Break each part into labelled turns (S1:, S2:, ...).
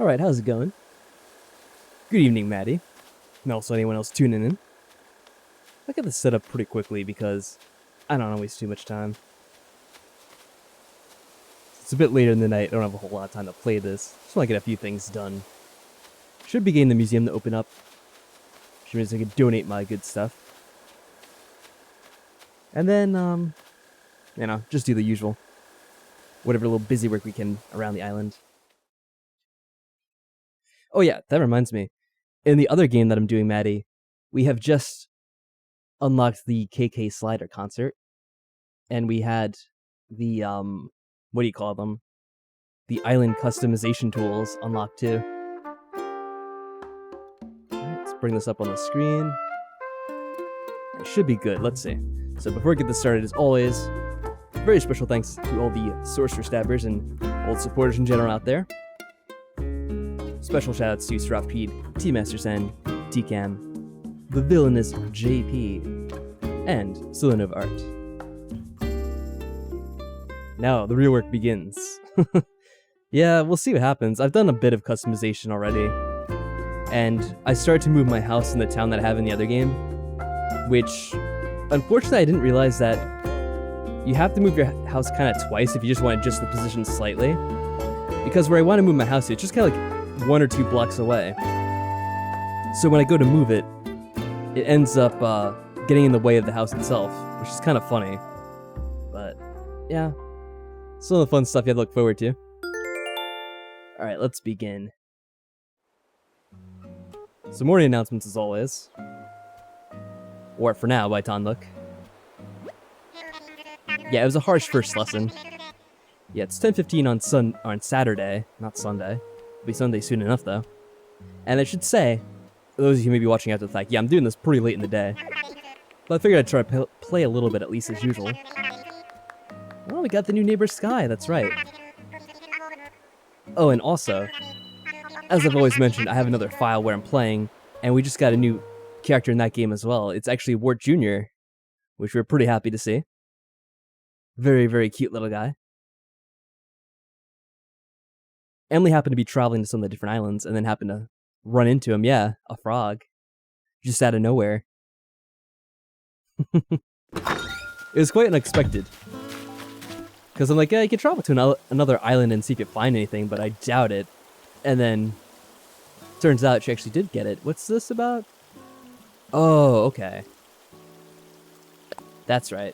S1: Alright, how's it going? Good evening, Maddie. And also anyone else tuning in. I got this set up pretty quickly because I don't want to waste too much time. It's a bit later in the night, I don't have a whole lot of time to play this. Just want to get a few things done. Should be getting the museum to open up. Which means I can donate my good stuff. And then, just do the usual. Whatever little busy work we can around the island. Oh yeah, that reminds me. In the other game that I'm doing, Maddie, we have just unlocked the KK Slider concert. And we had the, what do you call them? The island customization tools unlocked too. Alright, let's bring this up on the screen. It should be good, let's see. So before we get this started, as always, very special thanks to all the Sorcerer Stabbers and old supporters in general out there. Special shoutouts to Srafpede, T-Master Sen, T-Cam, The Villainous JP, and Silenov Art. Now, the real work begins. Yeah, we'll see what happens. I've done a bit of customization already. And I started to move my house in the town that I have in the other game, which, unfortunately, I didn't realize that you have to move your house kind of twice if you just want to adjust the position slightly. Because where I want to move my house, it's just kind of like 1 or 2 blocks away. So when I go to move it, it ends up getting in the way of the house itself, which is kind of funny. But, yeah. Some of the fun stuff you have to look forward to. Alright, let's begin. Some morning announcements as always. Or for now, by Tanluk. Yeah, it was a harsh first lesson. Yeah, it's 10:15 on Saturday, not Sunday. It'll be Sunday soon enough, though. And I should say, for those of you who may be watching after the fact, yeah, I'm doing this pretty late in the day. But I figured I'd try to play a little bit, at least as usual. Oh, we got the new neighbor Sky, that's right. Oh, and also, as I've always mentioned, I have another file where I'm playing, and we just got a new character in that game as well. It's actually Wart Jr., which we're pretty happy to see. Very, very cute little guy. Emily happened to be traveling to some of the different islands, and then happened to run into him. Yeah, a frog. Just out of nowhere. It was quite unexpected. Because I'm like, yeah, you can travel to another island and see if you find anything, but I doubt it. And then, turns out she actually did get it. What's this about? Oh, okay. That's right.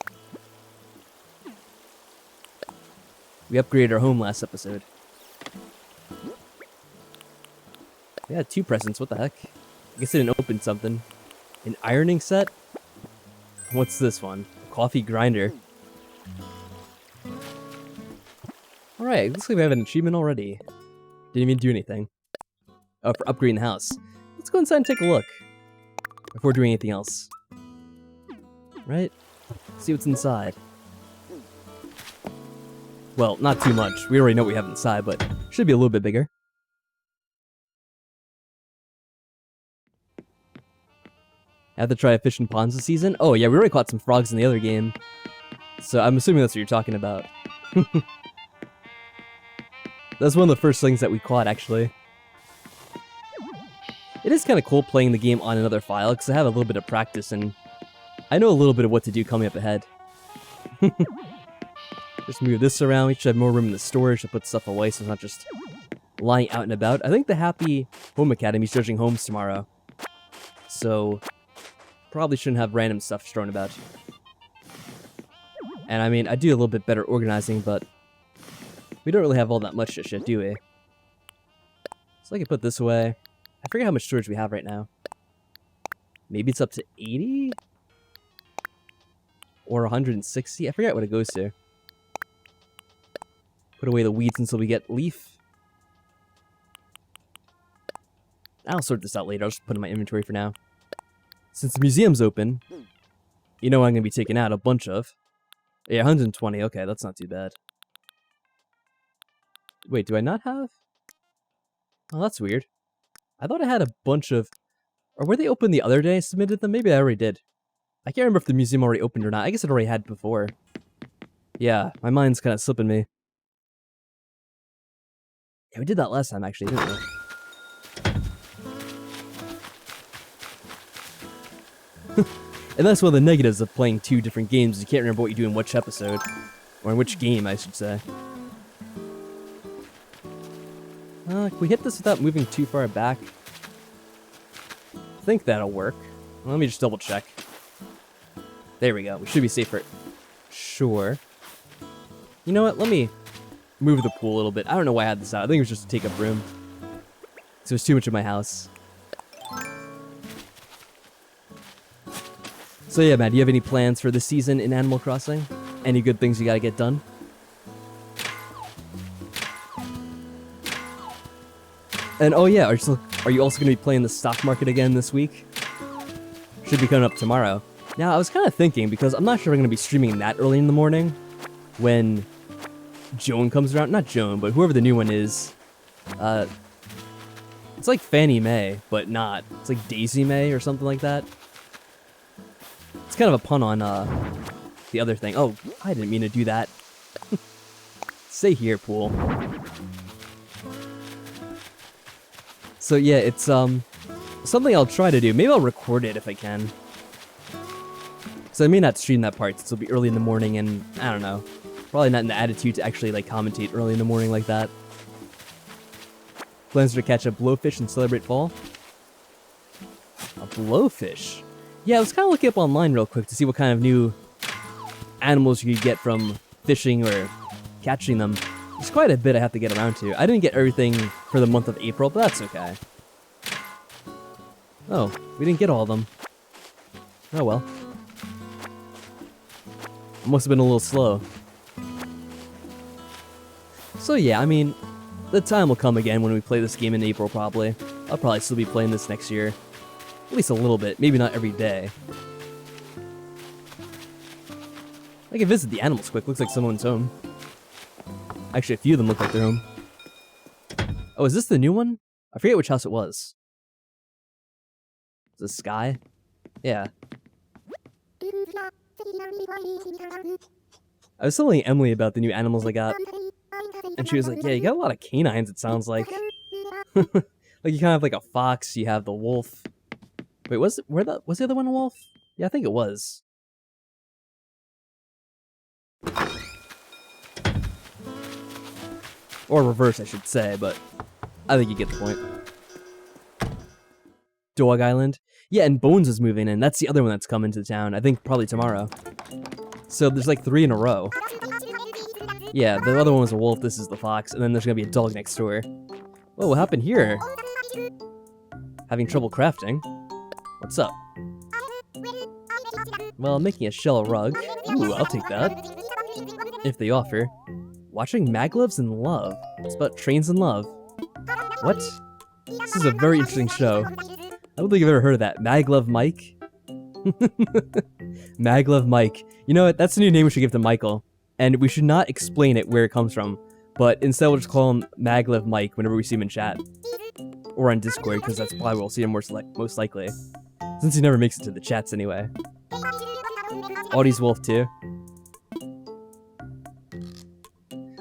S1: We upgraded our home last episode. We had 2 presents, what the heck? I guess I didn't open something. An ironing set? What's this one? A coffee grinder. Alright, looks like we have an achievement already. Didn't even do anything. Oh, for upgrading the house. Let's go inside and take a look. Before doing anything else. Right? See what's inside. Well, not too much. We already know what we have inside, but should be a little bit bigger. Have to try a fish in ponds this season? Oh yeah, we already caught some frogs in the other game. So I'm assuming that's what you're talking about. That's one of the first things that we caught, actually. It is kind of cool playing the game on another file, because I have a little bit of practice, and I know a little bit of what to do coming up ahead. Just move this around. We should have more room in the storage to put stuff away, so it's not just lying out and about. I think the Happy Home Academy is judging homes tomorrow. So, probably shouldn't have random stuff thrown about. And I mean, I do a little bit better organizing, but we don't really have all that much just yet, do we? So I can put this away. I forget how much storage we have right now. Maybe it's up to 80? Or 160? I forget what it goes to. Put away the weeds until we get leaf. I'll sort this out later. I'll just put it in my inventory for now. Since the museum's open, you know I'm going to be taking out a bunch of. Yeah, 120. Okay, that's not too bad. Wait, do I not have? Oh, that's weird. I thought I had a bunch of... Or were they open the other day I submitted them? Maybe I already did. I can't remember if the museum already opened or not. I guess it already had before. Yeah, my mind's kind of slipping me. Yeah, we did that last time, actually, didn't we? And that's one of the negatives of playing 2 different games. You can't remember what you do in which episode. Or in which game, I should say. Can we hit this without moving too far back? I think that'll work. Well, let me just double check. There we go. We should be safe for it. Sure. You know what? Let me move the pool a little bit. I don't know why I had this out. I think it was just to take up room. So there's too much in my house. So yeah, Matt, do you have any plans for this season in Animal Crossing? Any good things you gotta get done? And oh yeah, are you also gonna be playing the stock market again this week? Should be coming up tomorrow. Now, I was kind of thinking, because I'm not sure I'm gonna be streaming that early in the morning, when Joan comes around. Not Joan, but whoever the new one is. It's like Fannie Mae, but not. It's like Daisy Mae or something like that. It's kind of a pun on the other thing. Oh, I didn't mean to do that. Stay here, pool. So yeah, it's something I'll try to do. Maybe I'll record it if I can. So I may not stream that part since it'll be early in the morning, and I don't know. Probably not in the attitude to actually like commentate early in the morning like that. Plans to catch a blowfish and celebrate fall? A blowfish? Yeah, I was kind of looking up online real quick to see what kind of new animals you could get from fishing or catching them. There's quite a bit I have to get around to. I didn't get everything for the month of April, but that's okay. Oh, we didn't get all of them. Oh well. I must have been a little slow. So yeah, I mean, the time will come again when we play this game in April, probably. I'll probably still be playing this next year. At least a little bit, maybe not every day. I can visit the animals quick, looks like someone's home. Actually, a few of them look like they're home. Oh, is this the new one? I forget which house it was. Is this Sky? Yeah. I was telling Emily about the new animals I got. And she was like, yeah, you got a lot of canines, it sounds like. Like, you kind of have like a fox, you have the wolf. Wait, was the other one a wolf? Yeah, I think it was. Or reverse, I should say, but I think you get the point. Dog Island? Yeah, and Bones is moving in. That's the other one that's coming to town. I think probably tomorrow. So there's like 3 in a row. Yeah, the other one was a wolf, this is the fox, and then there's gonna be a dog next door. Whoa, what happened here? Having trouble crafting? What's up? Well, I'm making a shell rug. Ooh, I'll take that. If they offer. Watching Maglev's in Love. It's about trains in love. What? This is a very interesting show. I don't think I've ever heard of that. Maglev Mike? Maglev Mike. You know what? That's the new name we should give to Michael. And we should not explain it where it comes from. But instead we'll just call him Maglev Mike whenever we see him in chat. Or on Discord, because that's probably where we'll see him most likely. Since he never makes it to the chats anyway. Audie's wolf too.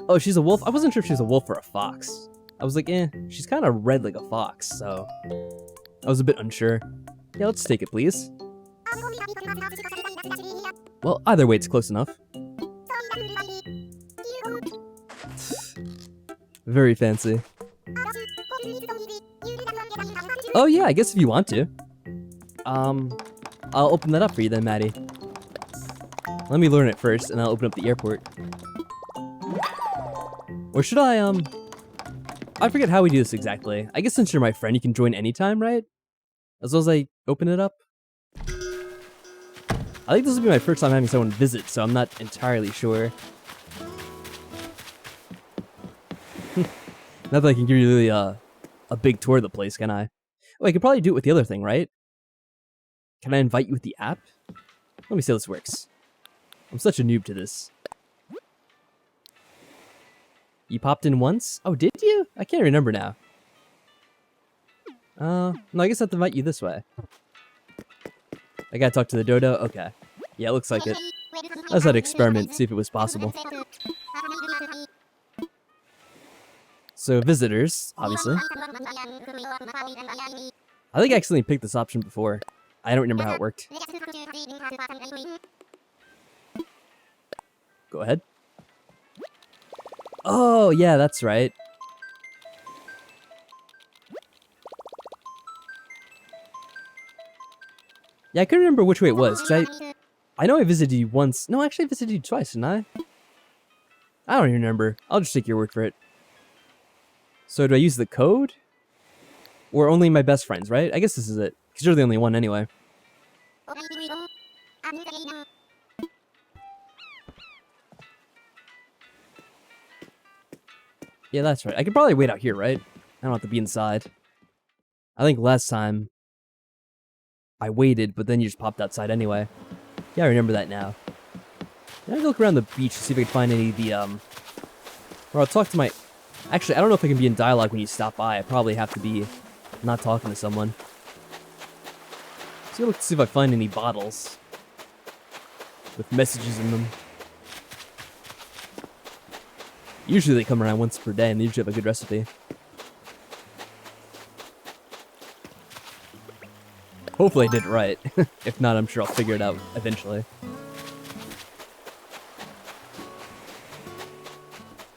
S1: Oh, she's a wolf? I wasn't sure if she was a wolf or a fox. I was like, she's kind of red like a fox, so... I was a bit unsure. Yeah, let's take it, please. Well, either way, it's close enough. Very fancy. Oh yeah, I guess if you want to. I'll open that up for you then, Maddie. Let me learn it first, and I'll open up the airport. Or should I forget how we do this exactly. I guess since you're my friend, you can join anytime, right? As long as I open it up. I think this will be my first time having someone visit, so I'm not entirely sure. Not that I can give you really a big tour of the place, can I? Oh, I could probably do it with the other thing, right? Can I invite you with the app? Let me see how this works. I'm such a noob to this. You popped in once? Oh, did you? I can't remember now. No, I guess I have to invite you this way. I gotta talk to the dodo? Okay. Yeah, it looks like it. I just had to experiment, see if it was possible. So visitors, obviously. I think I accidentally picked this option before. I don't remember how it worked. Go ahead. Oh, yeah, that's right. Yeah, I couldn't remember which way it was, because I know I visited you once. No, actually I visited you twice, didn't I? I don't even remember. I'll just take your word for it. So do I use the code? Or only my best friends, right? I guess this is it. Because you're the only one anyway. Yeah, that's right. I could probably wait out here, right? I don't have to be inside. I think last time I waited, but then you just popped outside anyway. Yeah, I remember that now. I'm gonna look around the beach to see if I can find any of the, or I'll talk to my... Actually, I don't know if I can be in dialogue when you stop by. I probably have to be not talking to someone. So I'll look to see if I find any bottles with messages in them. Usually they come around once per day, and they usually have a good recipe. Hopefully I did it right. If not, I'm sure I'll figure it out eventually.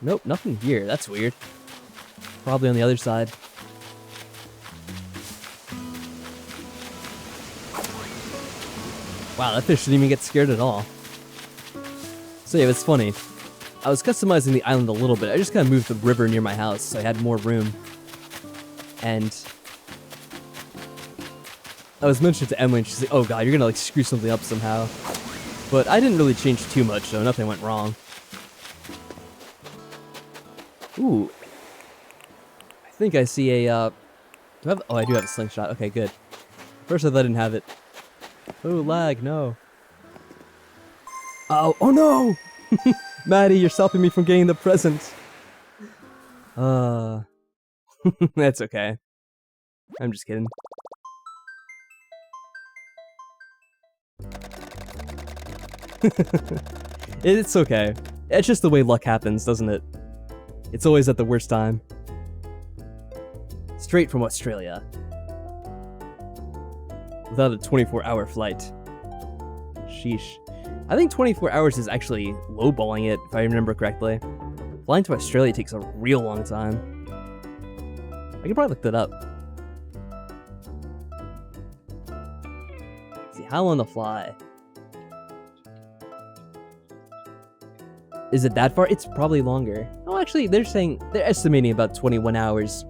S1: Nope, nothing here. That's weird. Probably on the other side. Wow, that fish didn't even get scared at all. So yeah, it's funny. I was customizing the island a little bit. I just kind of moved the river near my house, so I had more room. And I was mentioning to Emily, and she's like, oh god, you're gonna like screw something up somehow. But I didn't really change too much, so nothing went wrong. Ooh. I think I see a, do I have, oh, I do have a slingshot. Okay, good. First I thought I didn't have it. Oh, lag, no. Oh no! Maddie, you're stopping me from getting the present. That's okay. I'm just kidding. It's okay. It's just the way luck happens, doesn't it? It's always at the worst time. Straight from Australia. Without a 24-hour flight. Sheesh. I think 24 hours is actually lowballing it, if I remember correctly. Flying to Australia takes a real long time. I could probably look that up. Let's see, how on the fly? Is it that far? It's probably longer. Oh, actually, they're estimating about 21 hours,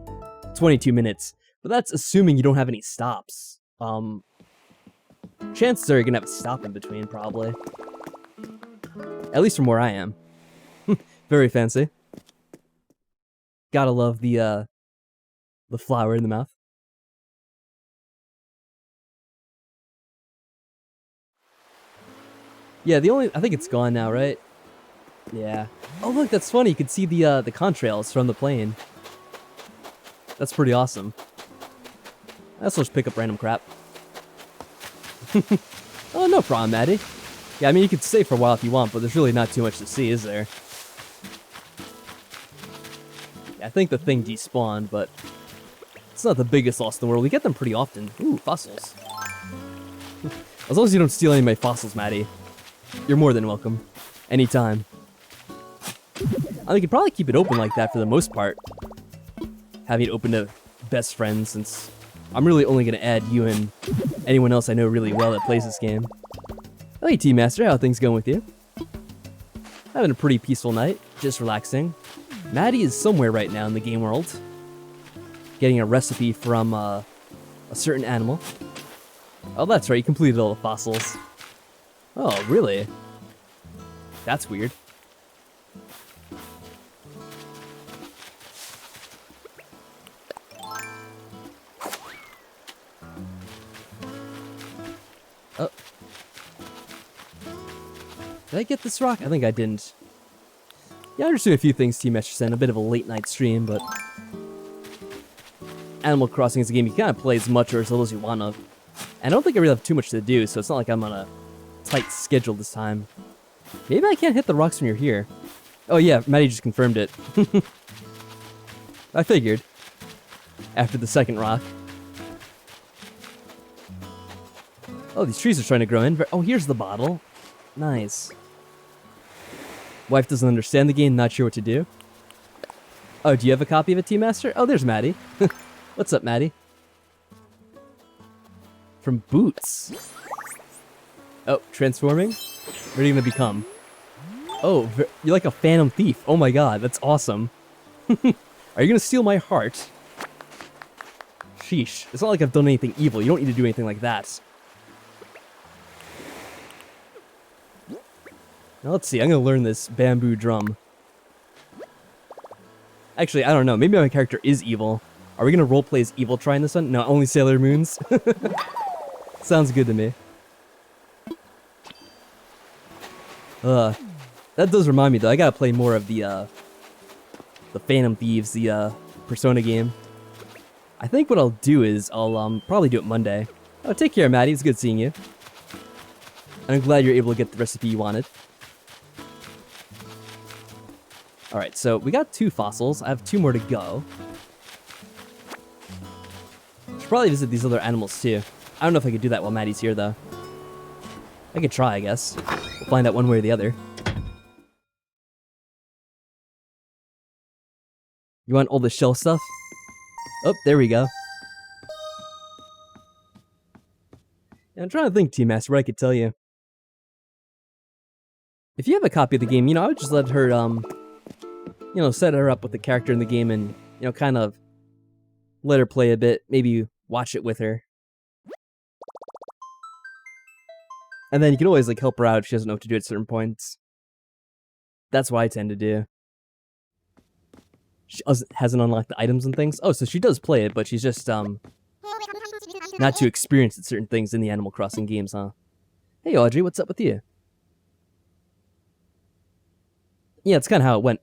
S1: 22 minutes. But that's assuming you don't have any stops. Chances are you're gonna have a stop in between, probably. At least from where I am. Very fancy. Gotta love the flower in the mouth. Yeah, I think it's gone now, right? Yeah. Oh look, that's funny. You can see the contrails from the plane. That's pretty awesome. Let's just pick up random crap. Oh, no problem, Maddie. Yeah, I mean, you could stay for a while if you want, but there's really not too much to see, is there? Yeah, I think the thing despawned, but it's not the biggest loss in the world. We get them pretty often. Ooh, fossils. As long as you don't steal any of my fossils, Maddie, you're more than welcome. Anytime. I could probably keep it open like that for the most part. Having it open to best friends, since I'm really only going to add you and anyone else I know really well that plays this game. Oh, hey, Team Master, how are things going with you? Having a pretty peaceful night, just relaxing. Maddie is somewhere right now in the game world. Getting a recipe from a certain animal. Oh, that's right, you completed all the fossils. Oh, really? That's weird. Oh. Did I get this rock? I think I didn't. Yeah, I'm just doing a few things, Team Master. A bit of a late night stream, but Animal Crossing is a game you can kind of play as much or as little as you want to. And I don't think I really have too much to do, so it's not like I'm on a tight schedule this time. Maybe I can't hit the rocks when you're here. Oh yeah, Maddie just confirmed it. I figured. After the second rock. Oh, these trees are trying to grow in. Oh, here's the bottle. Nice. Wife doesn't understand the game, not sure what to do. Oh, do you have a copy of it, Team Master? Oh, there's Maddie. What's up, Maddie? From Boots. Oh, transforming? What are you gonna become? Oh, you're like a phantom thief. Oh my god, that's awesome. Are you gonna steal my heart? Sheesh. It's not like I've done anything evil. You don't need to do anything like that. Now let's see. I'm gonna learn this bamboo drum. Actually, I don't know. Maybe my character is evil. Are we gonna roleplay as evil trying this one? No, only Sailor Moons. Sounds good to me. That does remind me though. I gotta play more of the Phantom Thieves, the Persona game. I think what I'll do is I'll probably do it Monday. Oh, take care, Maddie. It's good seeing you. And I'm glad you're able to get the recipe you wanted. Alright, so we got 2 fossils. I have 2 more to go. Should probably visit these other animals too. I don't know if I could do that while Maddie's here though. I could try, I guess. We'll find out one way or the other. You want all the shell stuff? Oh, there we go. Yeah, I'm trying to think, Team Master, what I could tell you. If you have a copy of the game, I would just let her, set her up with the character in the game and, kind of let her play a bit. Maybe watch it with her. And then you can always, help her out if she doesn't know what to do at certain points. That's what I tend to do. She hasn't unlocked the items and things. Oh, so she does play it, but she's just, not too experienced at certain things in the Animal Crossing games, huh? Hey, Audrey, what's up with you? Yeah, it's kind of how it went.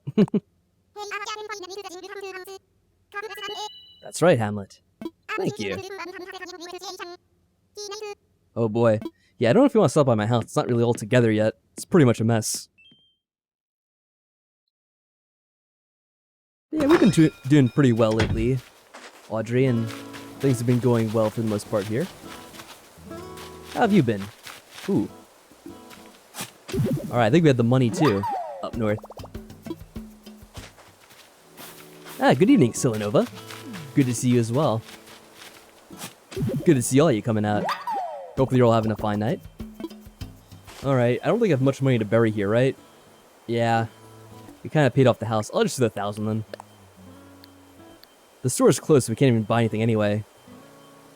S1: That's right, Hamlet. Thank you. Oh boy. Yeah, I don't know if you want to stop by my house. It's not really all together yet. It's pretty much a mess. Yeah, we've been doing pretty well lately, Audrey, and things have been going well for the most part here. How have you been? Ooh. Alright, I think we had the money too, up north. Ah, good evening, Silanova. Good to see you as well. Good to see all of you coming out. Hopefully you're all having a fine night. Alright, I don't think I have much money to bury here, right? Yeah. We kind of paid off the house. I'll just do the 1,000 then. The store is closed, so we can't even buy anything anyway.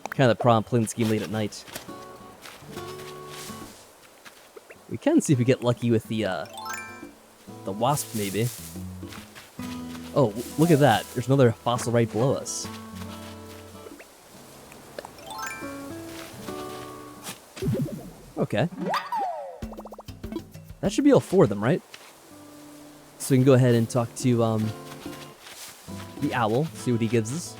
S1: Kind of the problem playing this game late at night. We can see if we get lucky with the wasp, maybe. Oh, look at that. There's another fossil right below us. Okay. That should be all 4 of them, right? So we can go ahead and talk to, the owl, see what he gives us.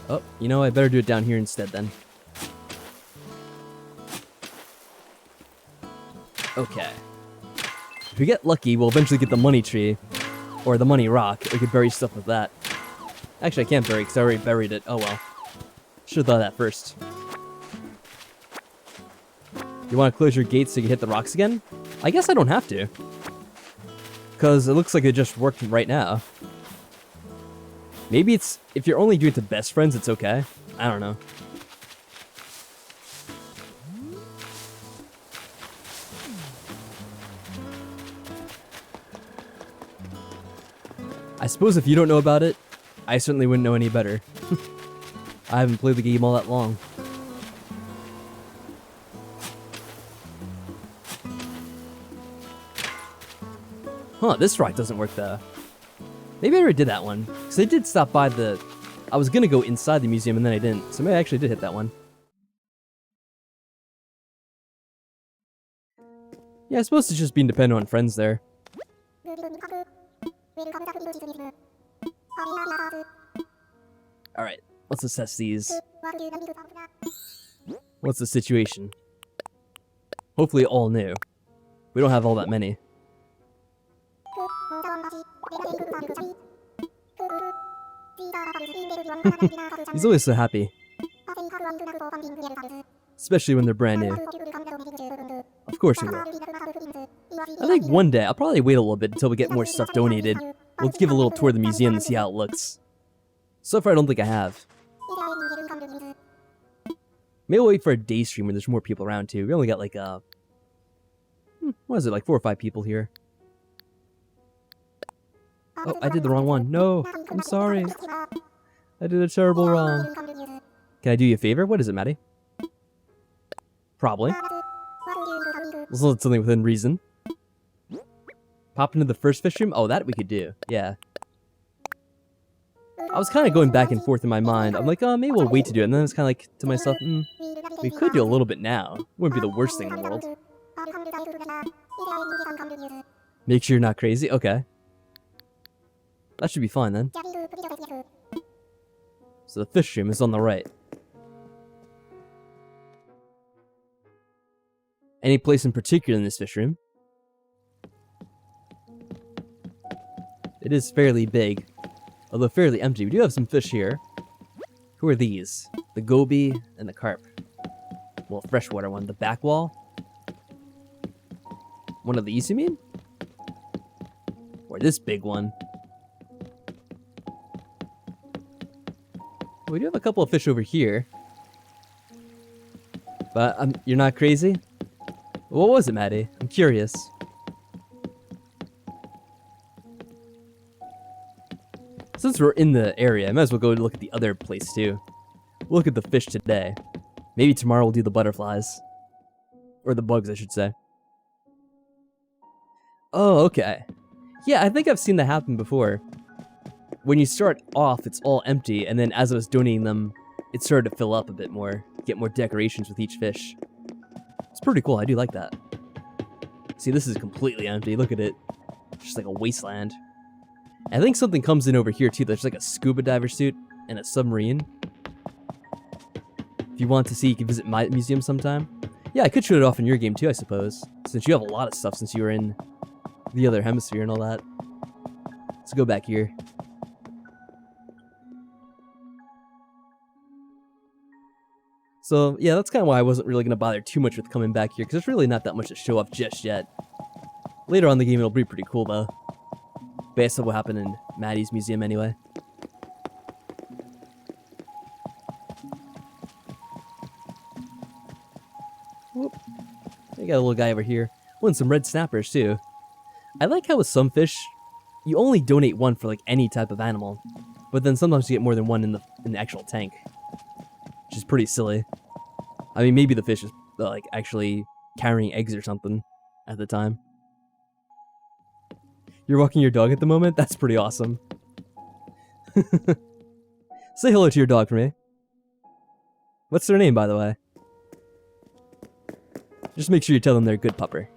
S1: Oh, I better do it down here instead then. Okay. If we get lucky, we'll eventually get the money tree. Or the money rock. We could bury stuff with that. Actually, I can't bury it because I already buried it. Oh well. Should've thought of that first. You want to close your gates so you can hit the rocks again? I guess I don't have to. Because it looks like it just worked right now. Maybe it's... If you're only doing it to best friends, it's okay. I don't know. I suppose if you don't know about it, I certainly wouldn't know any better. I haven't played the game all that long. Huh, this rock doesn't work though. Maybe I already did that one. Because I did stop by the... I was going to go inside the museum and then I didn't. So maybe I actually did hit that one. Yeah, I suppose it's just being dependent on friends there. Alright, let's assess these. What's the situation? Hopefully all new. We don't have all that many. He's always so happy. Especially when they're brand new. Of course he will. I think one day, I'll probably wait a little bit until we get more stuff donated. We'll give a little tour of the museum and see how it looks. So far, I don't think I have. Maybe we'll wait for a day stream when there's more people around too. We only got like, what is it, like 4 or 5 people here. Oh, I did the wrong one. No, I'm sorry. I did a terrible wrong. Can I do you a favor? What is it, Maddie? Probably. As long as it's something within reason. Pop into the first fish room? Oh, that we could do. Yeah. I was kind of going back and forth in my mind. I'm like, oh, maybe we'll wait to do it. And then I was kind of like to myself, we could do a little bit now. Wouldn't be the worst thing in the world. Make sure you're not crazy? Okay. That should be fine then. So the fish room is on the right. Any place in particular in this fish room? It is fairly big, although fairly empty. We do have some fish here. Who are these? The goby and the carp. Well, freshwater one. The back wall? One of these, you mean? Or this big one? We do have a couple of fish over here. But you're not crazy? What was it, Maddie? I'm curious. Since we're in the area, I might as well go look at the other place too. We'll look at the fish today. Maybe tomorrow we'll do the butterflies. Or the bugs, I should say. Oh, okay. Yeah, I think I've seen that happen before. When you start off, it's all empty, and then as I was donating them, it started to fill up a bit more. Get more decorations with each fish. It's pretty cool, I do like that. See, this is completely empty, look at it. It's just like a wasteland. I think something comes in over here too. There's like a scuba diver suit and a submarine. If you want to see, you can visit my museum sometime. Yeah, I could show it off in your game too, I suppose. Since you have a lot of stuff since you were in the other hemisphere and all that. Let's go back here. So, yeah, that's kind of why I wasn't really going to bother too much with coming back here, because there's really not that much to show off just yet. Later on in the game, it'll be pretty cool, though. Based on what happened in Maddie's museum, anyway. Whoop. We got a little guy over here. Oh, and some red snappers, too. I like how with some fish, you only donate one for, like, any type of animal. But then sometimes you get more than one in the actual tank. Which is pretty silly. I mean, maybe the fish is, like, actually carrying eggs or something at the time. You're walking your dog at the moment? That's pretty awesome. Say hello to your dog for me. What's their name, by the way? Just make sure you tell them they're a good pupper.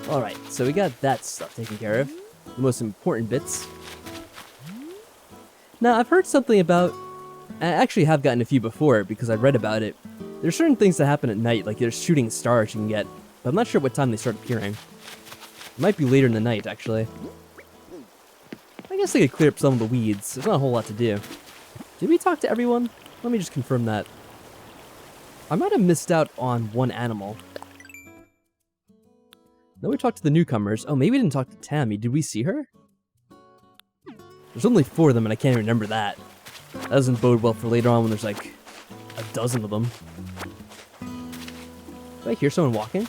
S1: Alright, so we got that stuff taken care of. The most important bits. Now, I've heard something about... I actually have gotten a few before because I read about it. There's certain things that happen at night, like there's shooting stars you can get, but I'm not sure what time they start appearing. It might be later in the night, actually. I guess I could clear up some of the weeds. There's not a whole lot to do. Did we talk to everyone? Let me just confirm that. I might have missed out on one animal. No, we talked to the newcomers. Oh, maybe we didn't talk to Tammy. Did we see her? There's only 4 of them, and I can't even remember that. That doesn't bode well for later on when there's like a dozen of them. Did I hear someone walking?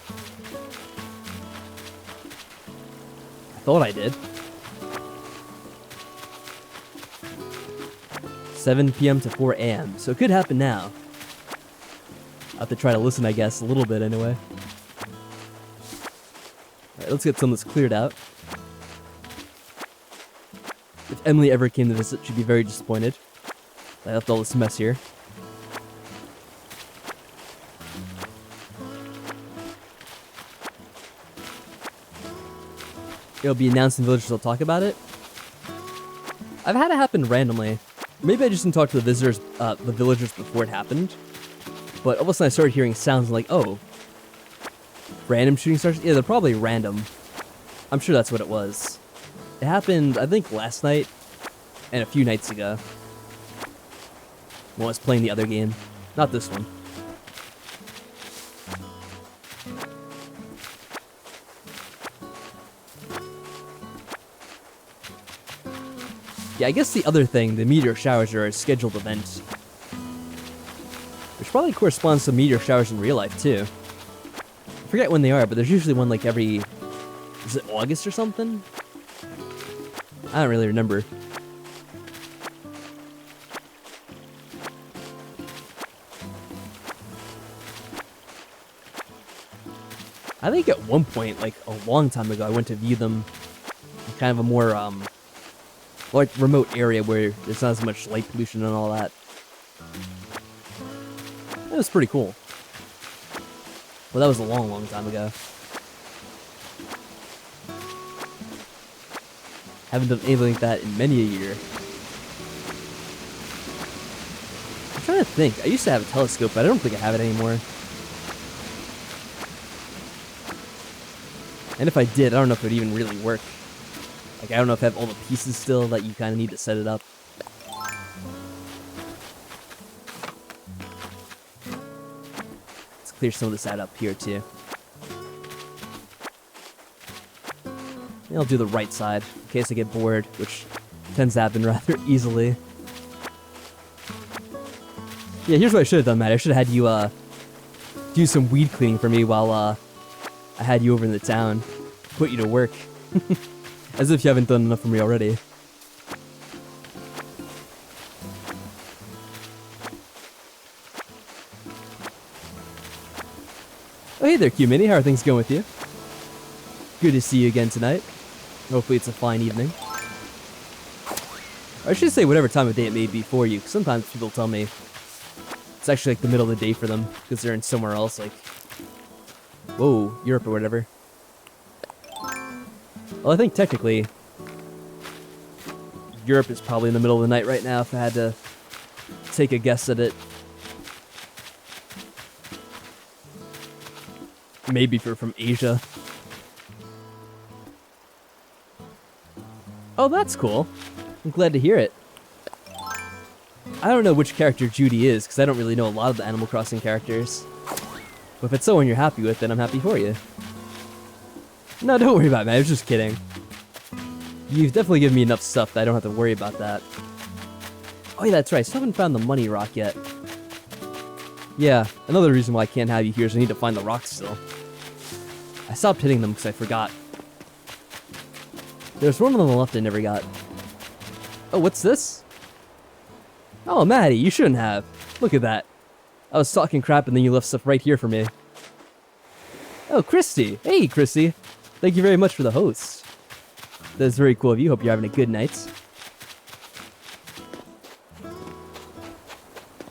S1: I thought I did. 7 p.m. to 4 a.m. So it could happen now. I'll have to try to listen, I guess, a little bit anyway. Alright, let's get some of this cleared out. If Emily ever came to visit, she'd be very disappointed. I left all this mess here. It'll be announced and villagers will talk about it. I've had it happen randomly. Maybe I just didn't talk to the visitors, the villagers before it happened. But all of a sudden I started hearing sounds like, oh, random shooting stars? Yeah, they're probably random. I'm sure that's what it was. It happened, I think, last night and a few nights ago. When I was playing the other game. Not this one. Yeah, I guess the other thing, the meteor showers are a scheduled event. Which probably corresponds to meteor showers in real life, too. I forget when they are, but there's usually one like every... Is it August or something? I don't really remember. I think at one point, like a long time ago, I went to view them in kind of a more, like remote area where there's not as much light pollution and all that. That was pretty cool. Well, that was a long, long time ago. Haven't done anything like that in many a year. I'm trying to think. I used to have a telescope, but I don't think I have it anymore. And if I did, I don't know if it would even really work. Like, I don't know if I have all the pieces still that you kind of need to set it up. Let's clear some of this out up here, too. And I'll do the right side, in case I get bored, which tends to happen rather easily. Yeah, here's what I should have done, Matt. I should have had you, do some weed cleaning for me while, I had you over in the town. Put you to work. As if you haven't done enough for me already. Oh, hey there, Q-Mini. How are things going with you? Good to see you again tonight. Hopefully it's a fine evening. Or I should say whatever time of day it may be for you, because sometimes people tell me it's actually like the middle of the day for them, because they're in somewhere else, like... Whoa, Europe or whatever. Well, I think technically Europe is probably in the middle of the night right now if I had to take a guess at it. Maybe if you're from Asia. Oh, that's cool. I'm glad to hear it. I don't know which character Judy is, because I don't really know a lot of the Animal Crossing characters. But if it's someone you're happy with, then I'm happy for you. No, don't worry about it, man. I was just kidding. You've definitely given me enough stuff that I don't have to worry about that. Oh yeah, that's right. I still haven't found the money rock yet. Yeah, another reason why I can't have you here is I need to find the rocks still. I stopped hitting them because I forgot. There's one on the left I never got. Oh, what's this? Oh, Maddie, you shouldn't have. Look at that. I was talking crap and then you left stuff right here for me. Oh, Christy. Hey, Christy. Thank you very much for the host. That's very cool of you. Hope you're having a good night.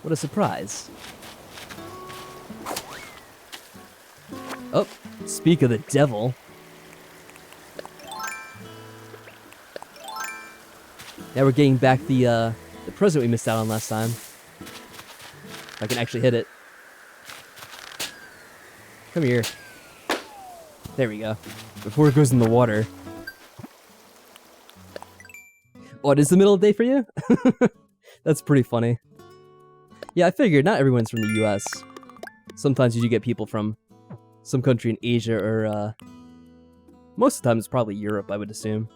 S1: What a surprise. Oh, speak of the devil. Now we're getting back the present we missed out on last time. If I can actually hit it. Come here. There we go. Before it goes in the water. Oh, it is the middle of the day for you? That's pretty funny. Yeah, I figured not everyone's from the US. Sometimes you do get people from some country in Asia or, most of the time it's probably Europe, I would assume.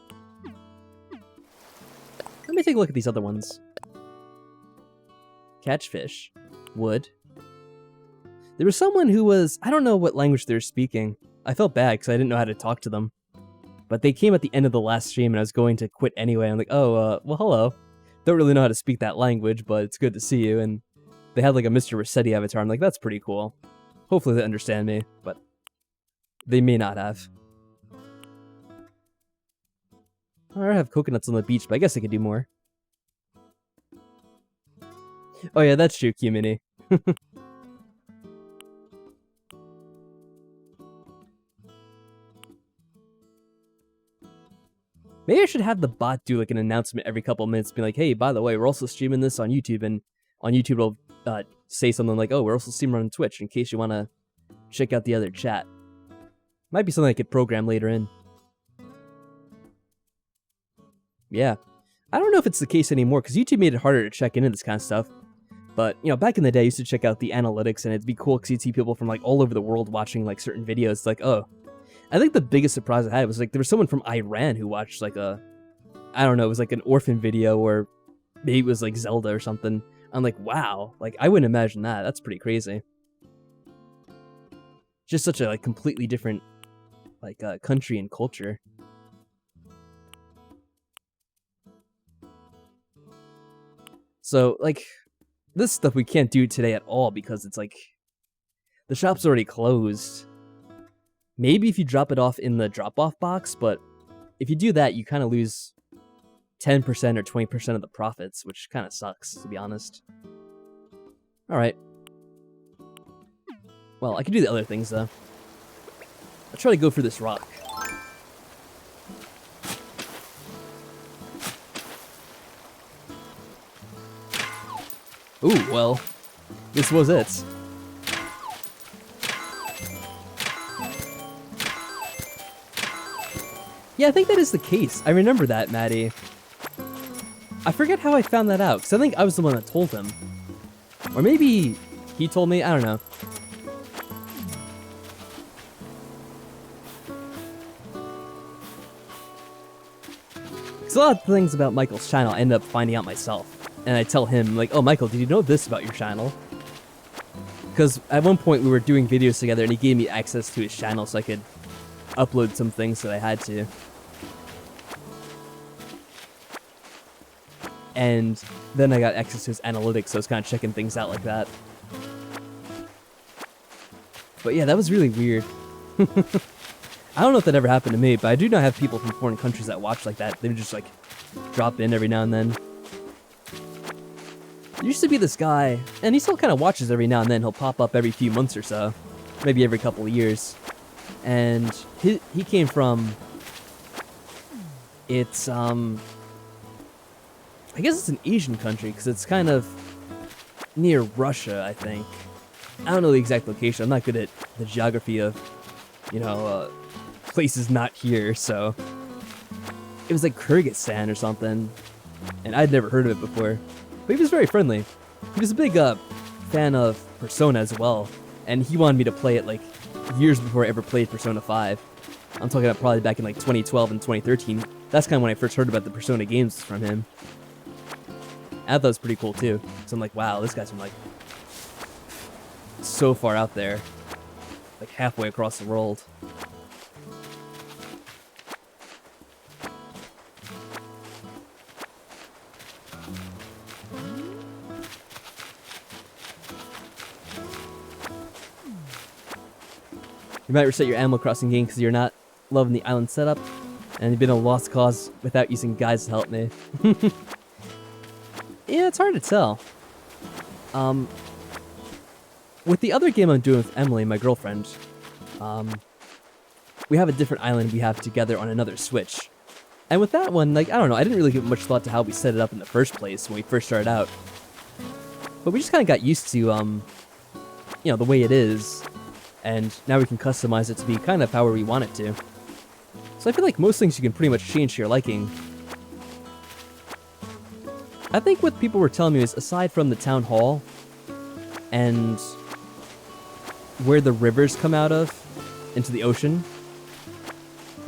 S1: Let me take a look at these other ones. Catch fish. Wood. There was someone who was... I don't know what language they were speaking. I felt bad because I didn't know how to talk to them. But they came at the end of the last stream and I was going to quit anyway. I'm like, oh, well, hello. Don't really know how to speak that language, but it's good to see you. And they had like a Mr. Rossetti avatar. I'm like, that's pretty cool. Hopefully they understand me, but they may not have. I have coconuts on the beach, but I guess I could do more. Oh yeah, that's true, Q-Mini. Maybe I should have the bot do like an announcement every couple of minutes, be like, hey, by the way, we're also streaming this on YouTube, and on YouTube it'll say something like, "Oh, we're also streaming on Twitch in case you want to check out the other chat." Might be something I could program later in. Yeah. I don't know if it's the case anymore, because YouTube made it harder to check into this kind of stuff. But, you know, back in the day, I used to check out the analytics, and it'd be cool because you'd see people from, like, all over the world watching, like, certain videos. It's like, oh. I think the biggest surprise I had was, like, there was someone from Iran who watched, like, I don't know, it was, like, an orphan video, or maybe it was, like, Zelda or something. I'm like, wow. Like, I wouldn't imagine that. That's pretty crazy. Just such a, like, completely different, like, country and culture. So, like, this stuff we can't do today at all because it's like, the shop's already closed. Maybe if you drop it off in the drop-off box, but if you do that, you kind of lose 10% or 20% of the profits, which kind of sucks, to be honest. Alright. Well, I can do the other things, though. I'll try to go for this rock. Ooh, well, this was it. Yeah, I think that is the case. I remember that, Maddie. I forget how I found that out, because I think I was the one that told him. Or maybe he told me, I don't know. Because a lot of things about Michael's channel I end up finding out myself. And I tell him, like, oh, Michael, did you know this about your channel? Because at one point we were doing videos together and he gave me access to his channel so I could upload some things that I had to. And then I got access to his analytics, so I was kind of checking things out like that. But yeah, that was really weird. I don't know if that ever happened to me, but I do not have people from foreign countries that watch like that. They would just, like, drop in every now and then. There used to be this guy, and he still kind of watches every now and then. He'll pop up every few months or so, maybe every couple of years. And he came from, it's, I guess it's an Asian country, because it's kind of near Russia, I think. I don't know the exact location. I'm not good at the geography of, you know, places not here, so. It was like Kyrgyzstan or something, and I'd never heard of it before. But he was very friendly. He was a big fan of Persona as well, and he wanted me to play it like years before I ever played Persona 5. I'm talking about probably back in like 2012 and 2013. That's kind of when I first heard about the Persona games from him. I thought it was pretty cool too. So I'm like, wow, this guy's from like so far out there, like halfway across the world. You might reset your Animal Crossing game because you're not loving the island setup, and you've been a lost cause without using guides to help me. Yeah, it's hard to tell. With the other game I'm doing with Emily, my girlfriend, we have a different island we have together on another Switch. And with that one, like, I don't know, I didn't really give much thought to how we set it up in the first place when we first started out. But we just kind of got used to, you know, the way it is. And now we can customize it to be kind of however we want it to. So I feel like most things you can pretty much change to your liking. I think what people were telling me is, aside from the town hall and where the rivers come out of into the ocean,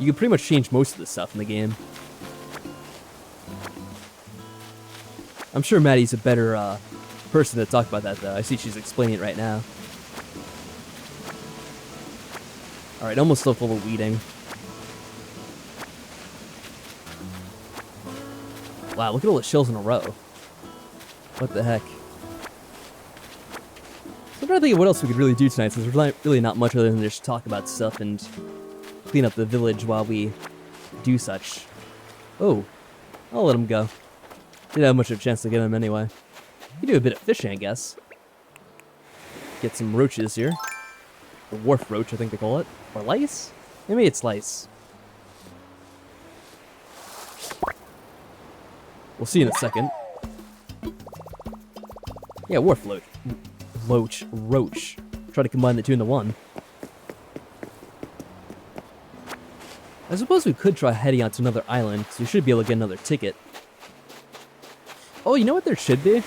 S1: you can pretty much change most of the stuff in the game. I'm sure Maddie's a better person to talk about that, though. I see she's explaining it right now. Alright, almost still full of weeding. Wow, look at all the shells in a row. What the heck? So I'm trying to think of what else we could really do tonight, since there's really not much other than just talk about stuff and clean up the village while we do such. Oh, I'll let him go. Didn't have much of a chance to get him anyway. You do a bit of fishing, I guess. Get some roaches here. The wharf roach, I think they call it. Or lice? Maybe it's lice. We'll see in a second. Yeah, wharf Roach. Try to combine the two into one. I suppose we could try heading out to another island, because we should be able to get another ticket. Oh, you know what there should be?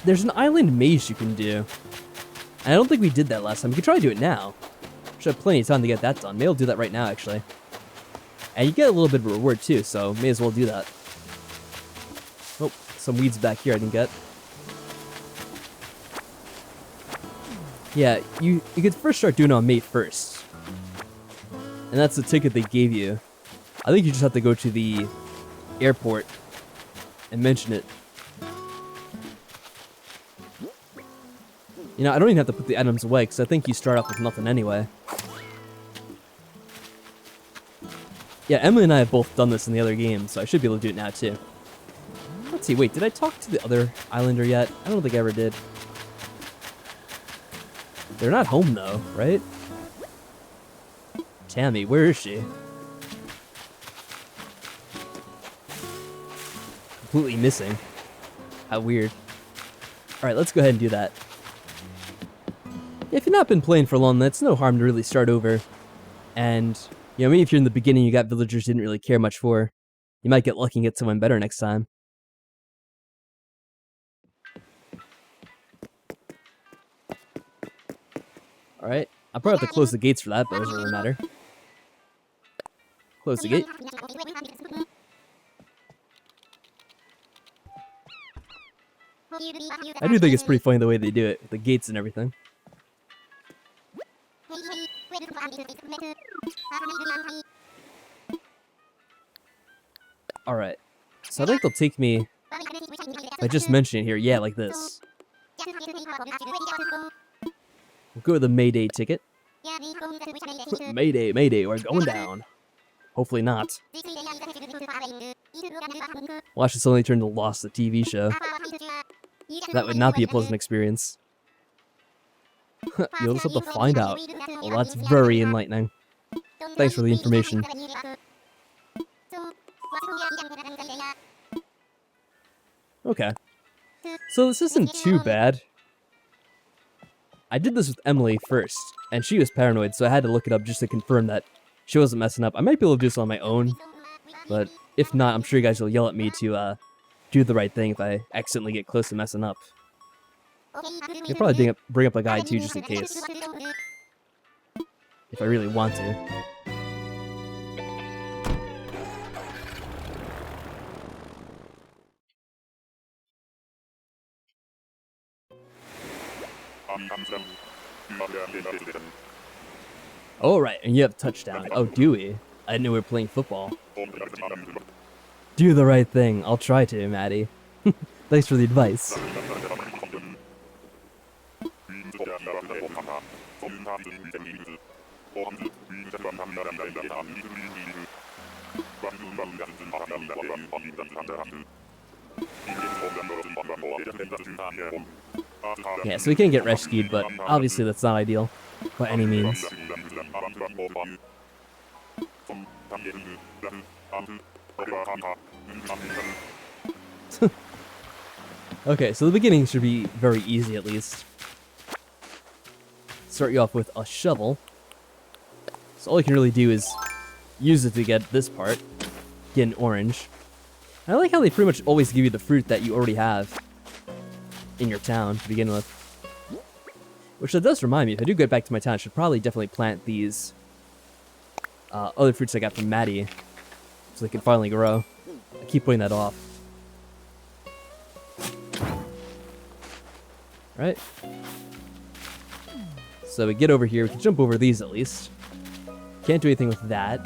S1: There's an island maze you can do. And I don't think we did that last time. We could try to do it now. Should have plenty of time to get that done. Maybe I'll do that right now, actually. And you get a little bit of a reward, too, so may as well do that. Oh, some weeds back here I didn't get. Yeah, you could first start doing it on May 1st. And that's the ticket they gave you. I think you just have to go to the airport and mention it. You know, I don't even have to put the items away, because I think you start off with nothing anyway. Yeah, Emily and I have both done this in the other game, so I should be able to do it now, too. Let's see, wait, did I talk to the other islander yet? I don't think I ever did. They're not home, though, right? Tammy, where is she? Completely missing. How weird. Alright, let's go ahead and do that. If you've not been playing for long, that's no harm to really start over. And, you know, maybe if you're in the beginning, you got villagers you didn't really care much for. You might get lucky and get someone better next time. Alright, I'll probably have to close the gates for that, but it doesn't really matter. Close the gate. I do think it's pretty funny the way they do it, with the gates and everything. Alright, so I think they'll take me, if I just mention it here, yeah, like this. We'll go with the Mayday ticket. Mayday, Mayday, we're going down. Hopefully not. Watch this only turn to Lost, the TV show. That would not be a pleasant experience. You'll just have to find out. Well, that's very enlightening. Thanks for the information. Okay. So this isn't too bad. I did this with Emily first, and she was paranoid, so I had to look it up just to confirm that she wasn't messing up. I might be able to do this on my own, but if not, I'm sure you guys will yell at me to do the right thing if I accidentally get close to messing up. You'll probably bring up a guide too, just in case. If I really want to. Alright, and you have touchdown. Oh, do we? I didn't know we were playing football. Do the right thing. I'll try to, Maddie. Thanks for the advice. Yeah, so we can get rescued, but obviously that's not ideal by any means. Okay, so the beginning should be very easy at least. Start you off with a shovel. So all you can really do is use it to get this part. Get an orange. I like how they pretty much always give you the fruit that you already have in your town to begin with. Which that does remind me, if I do get back to my town, I should probably definitely plant these other fruits I got from Maddie so they can finally grow. I keep putting that off. Right? So we get over here, we can jump over these at least. Can't do anything with that.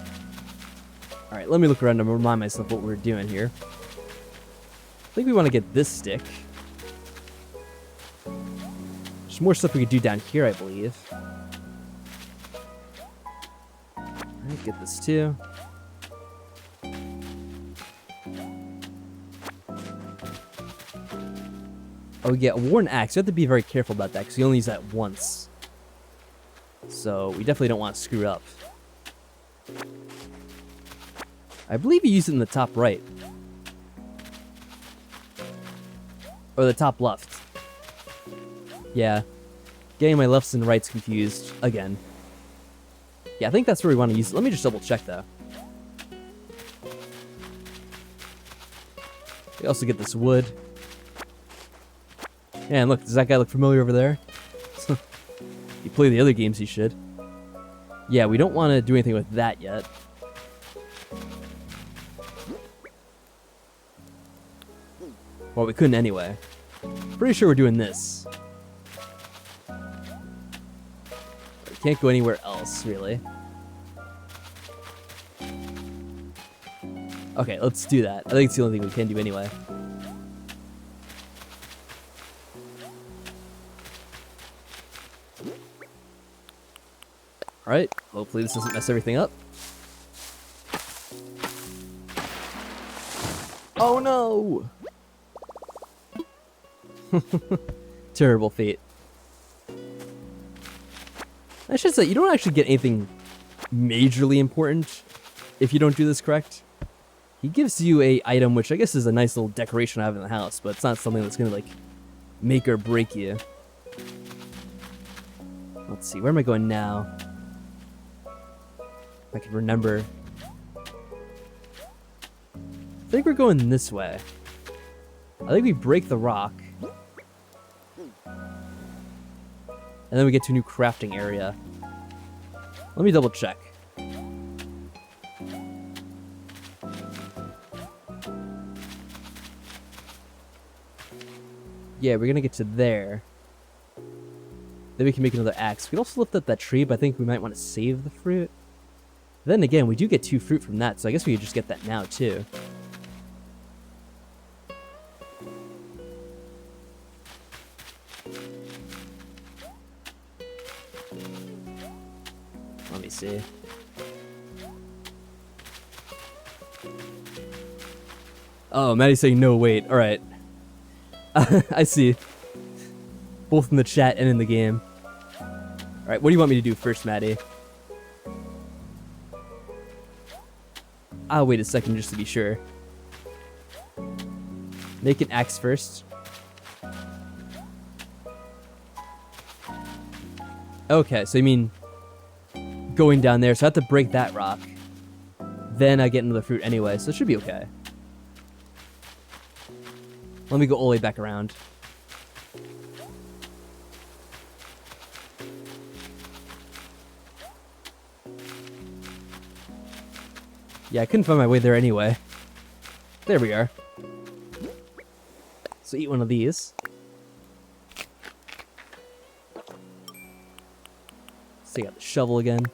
S1: Alright, let me look around and remind myself what we're doing here. I think we want to get this stick. There's more stuff we could do down here, I believe. Alright, get this too. Oh yeah, a worn axe. You have to be very careful about that because you only use that once. So we definitely don't want to screw up. I believe you use it in the top right. Or the top left. Yeah. Getting my lefts and rights confused again. Yeah, I think that's where we want to use it. Let me just double check though. We also get this wood. Man, look, does that guy look familiar over there? You play the other games, you should. Yeah, we don't want to do anything with that yet. Well, we couldn't anyway. Pretty sure we're doing this. We can't go anywhere else, really. Okay, let's do that. I think it's the only thing we can do anyway. Alright, hopefully this doesn't mess everything up. Oh no! Terrible fate. I should say, you don't actually get anything majorly important if you don't do this correct. He gives you a item, which I guess is a nice little decoration to have in the house, but it's not something that's gonna, like, make or break you. Let's see, where am I going now? If I can remember. I think we're going this way. I think we break the rock. And then we get to a new crafting area. Let me double check. Yeah, we're gonna get to there. Then we can make another axe. We can also lift up that tree, but I think we might want to save the fruit. Then again, we do get 2 fruit from that, so I guess we could just get that now too. Let me see. Oh, Maddie's saying no, wait. Alright. I see. Both in the chat and in the game. Alright, what do you want me to do first, Maddie? I'll wait a second just to be sure. Make an axe first. Okay, so you mean going down there, so I have to break that rock. Then I get into the fruit anyway, so it should be okay. Let me go all the way back around. Yeah, I couldn't find my way there anyway. There we are. So eat one of these. So you got the shovel again.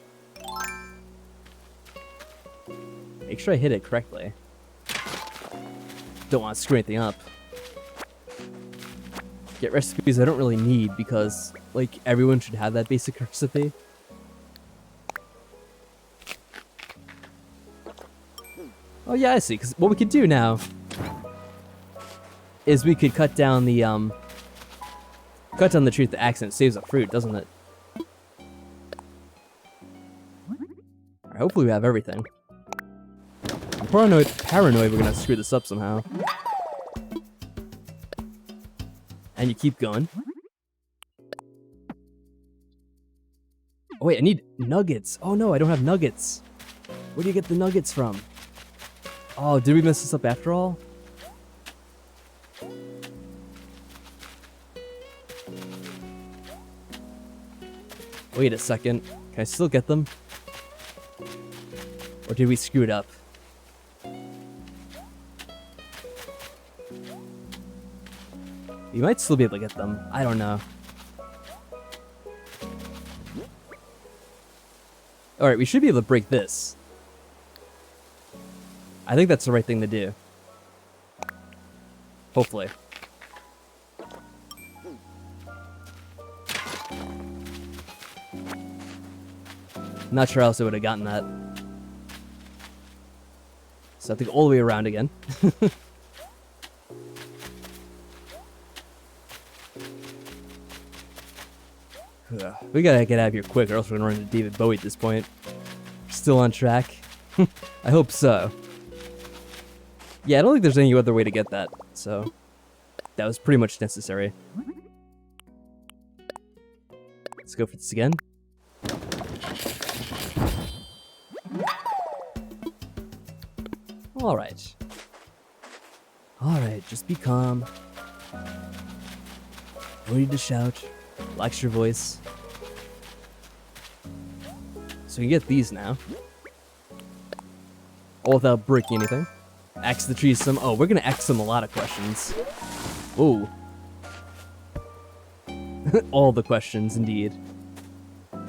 S1: Make sure I hit it correctly. Don't want to screw anything up. Get recipes I don't really need because, like, everyone should have that basic recipe. Oh yeah, I see, because what we could do now is we could cut down the tree with the axe and it saves the fruit, doesn't it? Alright, hopefully we have everything. I'm paranoid we're gonna screw this up somehow. And you keep going. Oh wait, I need nuggets. Oh no, I don't have nuggets. Where do you get the nuggets from? Oh, did we mess this up after all? Wait a second. Can I still get them? Or did we screw it up? You might still be able to get them. I don't know. Alright, we should be able to break this. I think that's the right thing to do. Hopefully. Not sure how else I would have gotten that. So I have to go all the way around again. We gotta get out of here quick or else we're gonna run into David Bowie at this point. Still on track? I hope so. Yeah, I don't think there's any other way to get that, so that was pretty much necessary. Let's go for this again. Alright. Alright, just be calm. No need to shout. Relax your voice. So you get these now. All without breaking anything. Axe the trees some. Oh, we're gonna axe some a lot of questions. Ooh. All the questions, indeed. And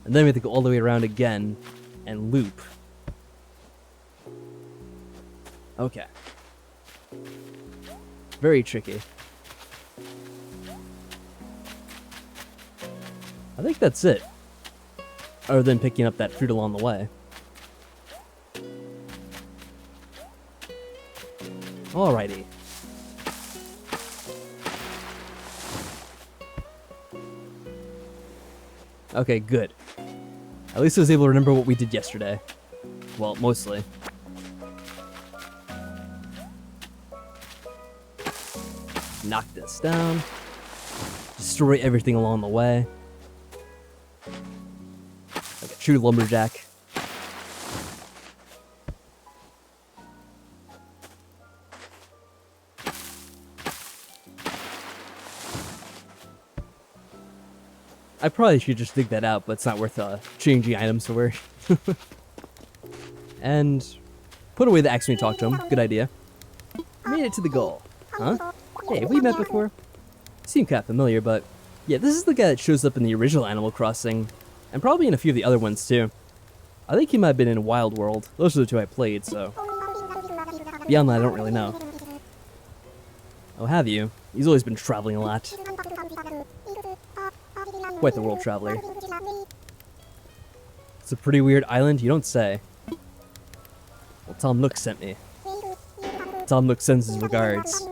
S1: then we have to go all the way around again and loop. Okay. Very tricky. I think that's it. Other than picking up that fruit along the way. Alrighty. Okay, good. At least I was able to remember what we did yesterday. Well, mostly. Knock this down. Destroy everything along the way. Like a true lumberjack. I probably should just dig that out, but it's not worth changing items for. And put away the axe when you talk to him. Good idea. Made it to the goal. Huh? Hey, have we met before? Seem kind of familiar, but yeah, this is the guy that shows up in the original Animal Crossing, and probably in a few of the other ones too. I think he might have been in Wild World. Those are the two I played, so beyond that, I don't really know. Oh, have you? He's always been traveling a lot. Quite the world traveler. It's a pretty weird island, you don't say. Well, Tom Nook sent me. Tom Nook sends his regards.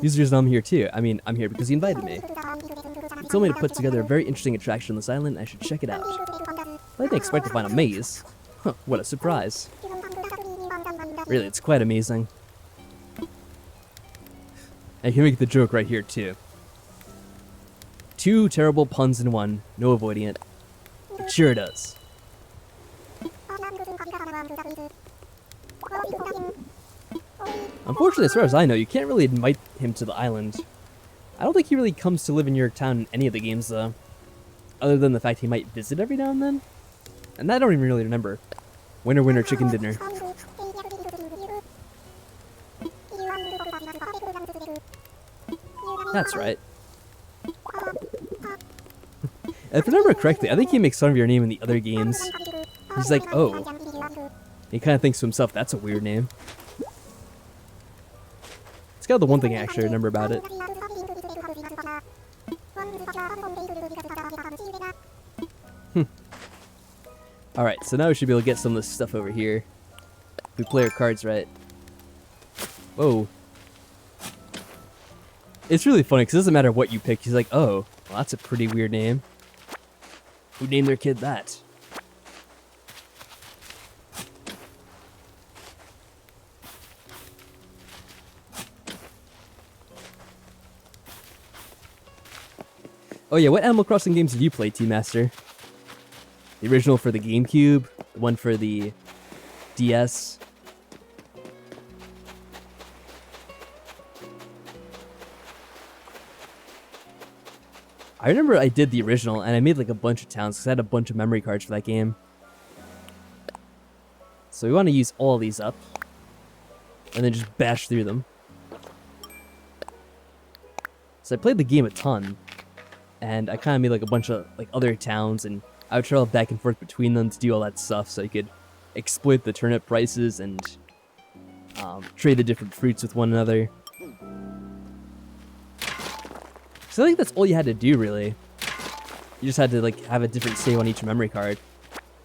S1: He's the reason I'm here too. I mean, I'm here because he invited me. He told me to put together a very interesting attraction on this island, and I should check it out. I didn't expect to find a maze. Huh, what a surprise. Really, it's quite amazing. I can make the joke right here too. Two terrible puns in one, no avoiding it. It sure does. Unfortunately, as far as I know, you can't really invite him to the island. I don't think he really comes to live in your town in any of the games, though. Other than the fact he might visit every now and then. And I don't even really remember. Winner, winner, chicken dinner. That's right. If I remember correctly, I think he makes fun of your name in the other games. He's like, oh. He kind of thinks to himself, that's a weird name. It's kind of the one thing I actually remember about it. Alright, so now we should be able to get some of this stuff over here. If we play our cards right. Whoa. It's really funny, because it doesn't matter what you pick. He's like, oh, well, that's a pretty weird name. Who named their kid that? Oh yeah, what Animal Crossing games did you play, T-Master? The original for the GameCube, the one for the DS. I remember I did the original, and I made like a bunch of towns, because I had a bunch of memory cards for that game. So we want to use all these up, and then just bash through them. So I played the game a ton, and I kind of made like a bunch of like other towns, and I would travel back and forth between them to do all that stuff, so you could exploit the turnip prices and trade the different fruits with one another. So I think that's all you had to do, really. You just had to like have a different save on each memory card.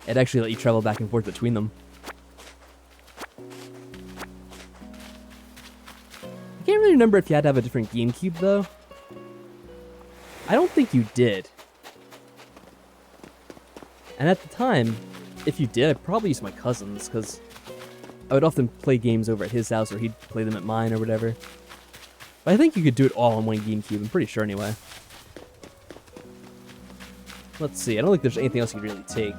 S1: It actually let you travel back and forth between them. I can't really remember if you had to have a different GameCube, though. I don't think you did. And at the time, if you did, I'd probably use my cousin's, because I would often play games over at his house, or he'd play them at mine, or whatever. But I think you could do it all on one GameCube, I'm pretty sure anyway. Let's see. I don't think there's anything else you can really take.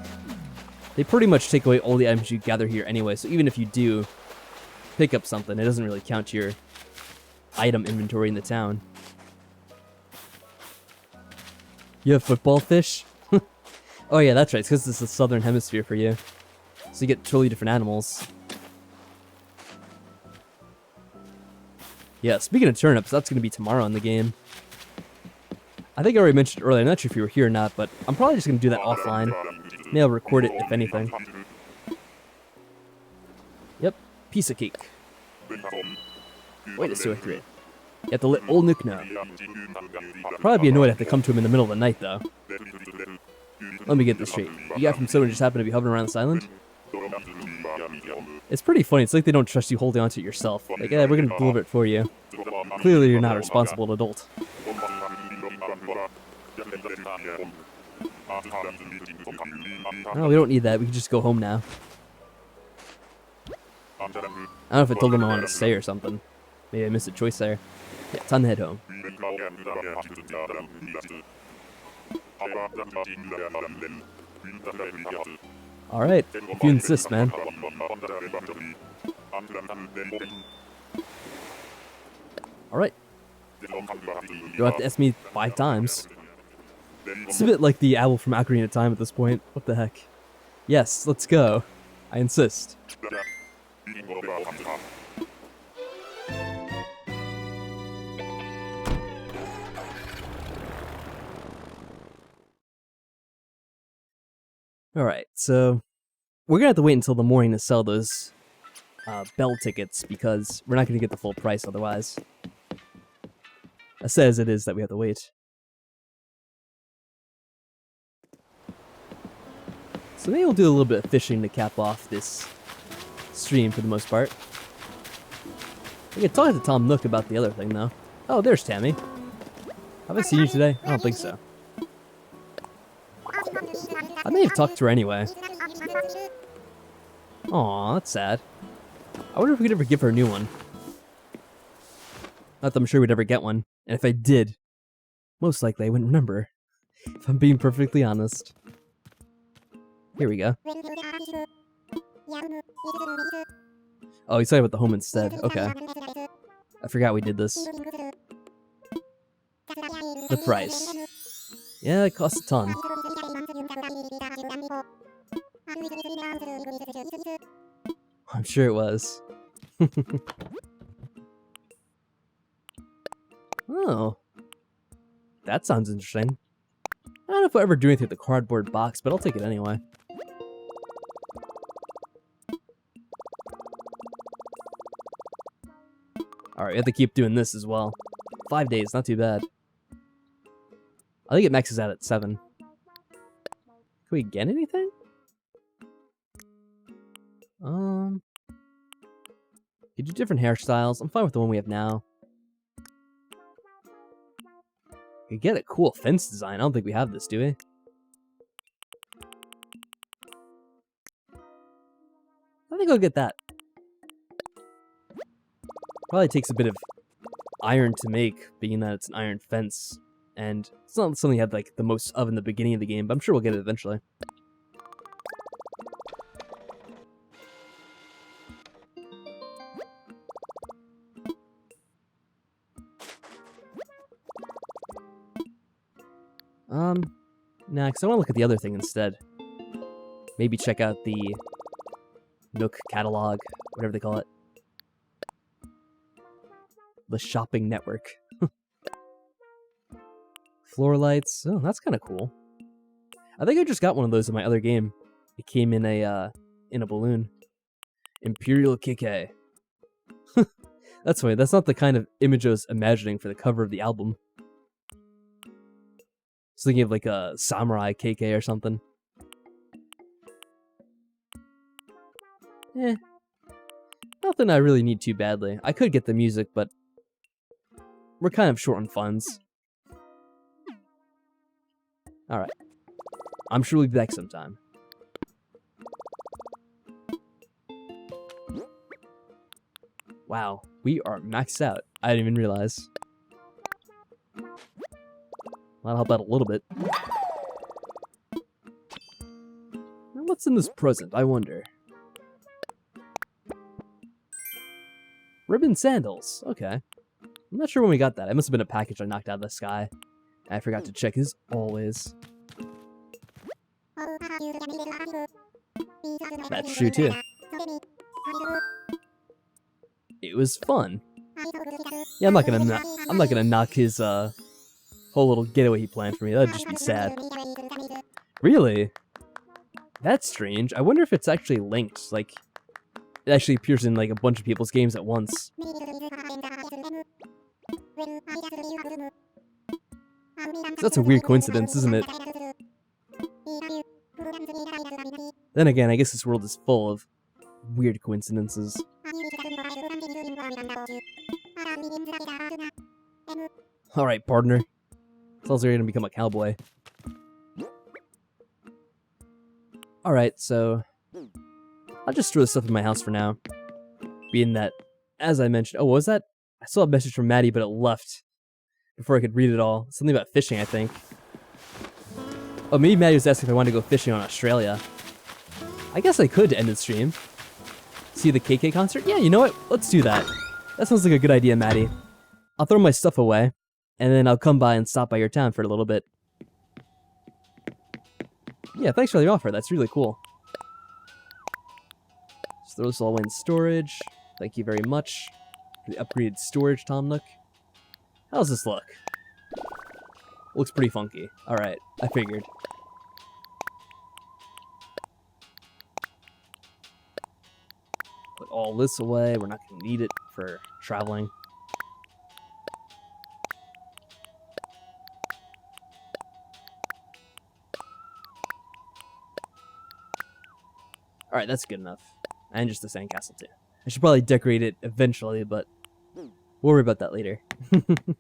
S1: They pretty much take away all the items you gather here anyway, so even if you do pick up something, it doesn't really count to your item inventory in the town. You have football fish? Oh yeah, that's right. It's because it's the southern hemisphere for you. So you get totally different animals. Yeah, speaking of turnips, that's going to be tomorrow in the game. I think I already mentioned earlier, I'm not sure if you were here or not, but I'm probably just going to do that offline. Maybe I'll record it, if anything. Yep, piece of cake. Wait a second. You have to let old Nick know. Probably be annoyed if they come to him in the middle of the night, though. Let me get this straight. You got from someone just happened to be hovering around this island? It's pretty funny. It's like they don't trust you holding onto it yourself. Like, yeah, we're going to deliver it for you. Clearly, you're not a responsible adult. Oh, we don't need that. We can just go home now. I don't know if I told them I wanted to stay or something. Maybe I missed a choice there. Yeah, time to head home. Alright, if you insist, man. Alright. You'll have to ask me 5 times. It's a bit like the owl from Ocarina of Time at this point. What the heck? Yes, let's go. I insist. Alright, so we're gonna have to wait until the morning to sell those bell tickets because we're not gonna get the full price otherwise. As sad as it is that we have to wait. So maybe we'll do a little bit of fishing to cap off this stream for the most part. We can talk to Tom Nook about the other thing though. Oh, there's Tammy. Have I seen you today? I don't think so. I may have talked to her anyway. Aw, that's sad. I wonder if we could ever give her a new one. Not that I'm sure we'd ever get one. And if I did, most likely I wouldn't remember. If I'm being perfectly honest. Here we go. Oh, he's talking about the home instead. Okay. I forgot we did this. The price. Yeah, it costs a ton. I'm sure it was. Oh. That sounds interesting. I don't know if I'll ever do anything with the cardboard box, but I'll take it anyway. Alright, we have to keep doing this as well. 5 days, not too bad. I think it maxes out at 7. Can we get anything? You do different hairstyles. I'm fine with the one we have now. We get a cool fence design. I don't think we have this, do we? I think I'll get that. Probably takes a bit of iron to make, being that it's an iron fence. And it's not something you have like the most of in the beginning of the game, but I'm sure we'll get it eventually. Next, I want to look at the other thing instead. Maybe check out the Nook catalog, whatever they call it. The shopping network. Floor lights. Oh, that's kind of cool. I think I just got one of those in my other game. It came in a balloon. Imperial KK. That's funny. That's not the kind of image I was imagining for the cover of the album. I was thinking of like a samurai KK or something. Nothing I really need too badly. I could get the music, but we're kind of short on funds. Alright. I'm sure we'll be back sometime. Wow, we are maxed out. I didn't even realize. That'll help out a little bit. What's in this present, I wonder? Ribbon sandals. Okay. I'm not sure when we got that. It must have been a package I knocked out of the sky. I forgot to check as always. That's true too. It was fun. Yeah, I'm not gonna knock his whole little getaway he planned for me. That'd just be sad. Really? That's strange. I wonder if it's actually linked. Like, it actually appears in like a bunch of people's games at once. That's a weird coincidence, isn't it? Then again, I guess this world is full of weird coincidences. Alright, partner. Sounds like you're gonna become a cowboy. Alright, so I'll just throw this stuff in my house for now. Being that, as I mentioned... Oh, what was that? I saw a message from Maddie, but it left before I could read it all. Something about fishing, I think. Oh, maybe Maddie was asking if I wanted to go fishing on Australia. I guess I could end the stream. See the KK concert? Yeah, you know what? Let's do that. That sounds like a good idea, Maddie. I'll throw my stuff away, and then I'll come by and stop by your town for a little bit. Yeah, thanks for the offer. That's really cool. Just throw this all in storage. Thank you very much for the upgraded storage, Tom Nook. How's this look? Looks pretty funky. Alright, I figured. Put all this away. We're not going to need it for traveling. Alright, that's good enough. And just the sandcastle too. I should probably decorate it eventually, but we'll worry about that later. Alright,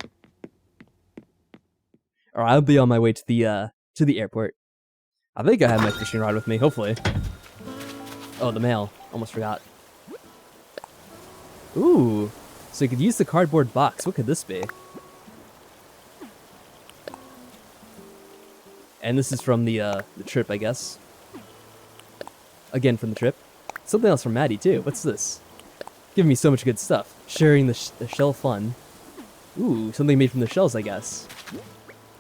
S1: I'll be on my way to the airport. I think I have my fishing rod with me, hopefully. Oh, the mail. Almost forgot. Ooh, so you could use the cardboard box. What could this be? And this is from the trip, I guess. Again, from the trip. Something else from Maddie, too. What's this? Giving me so much good stuff. Sharing the shell fun. Ooh, something made from the shells, I guess.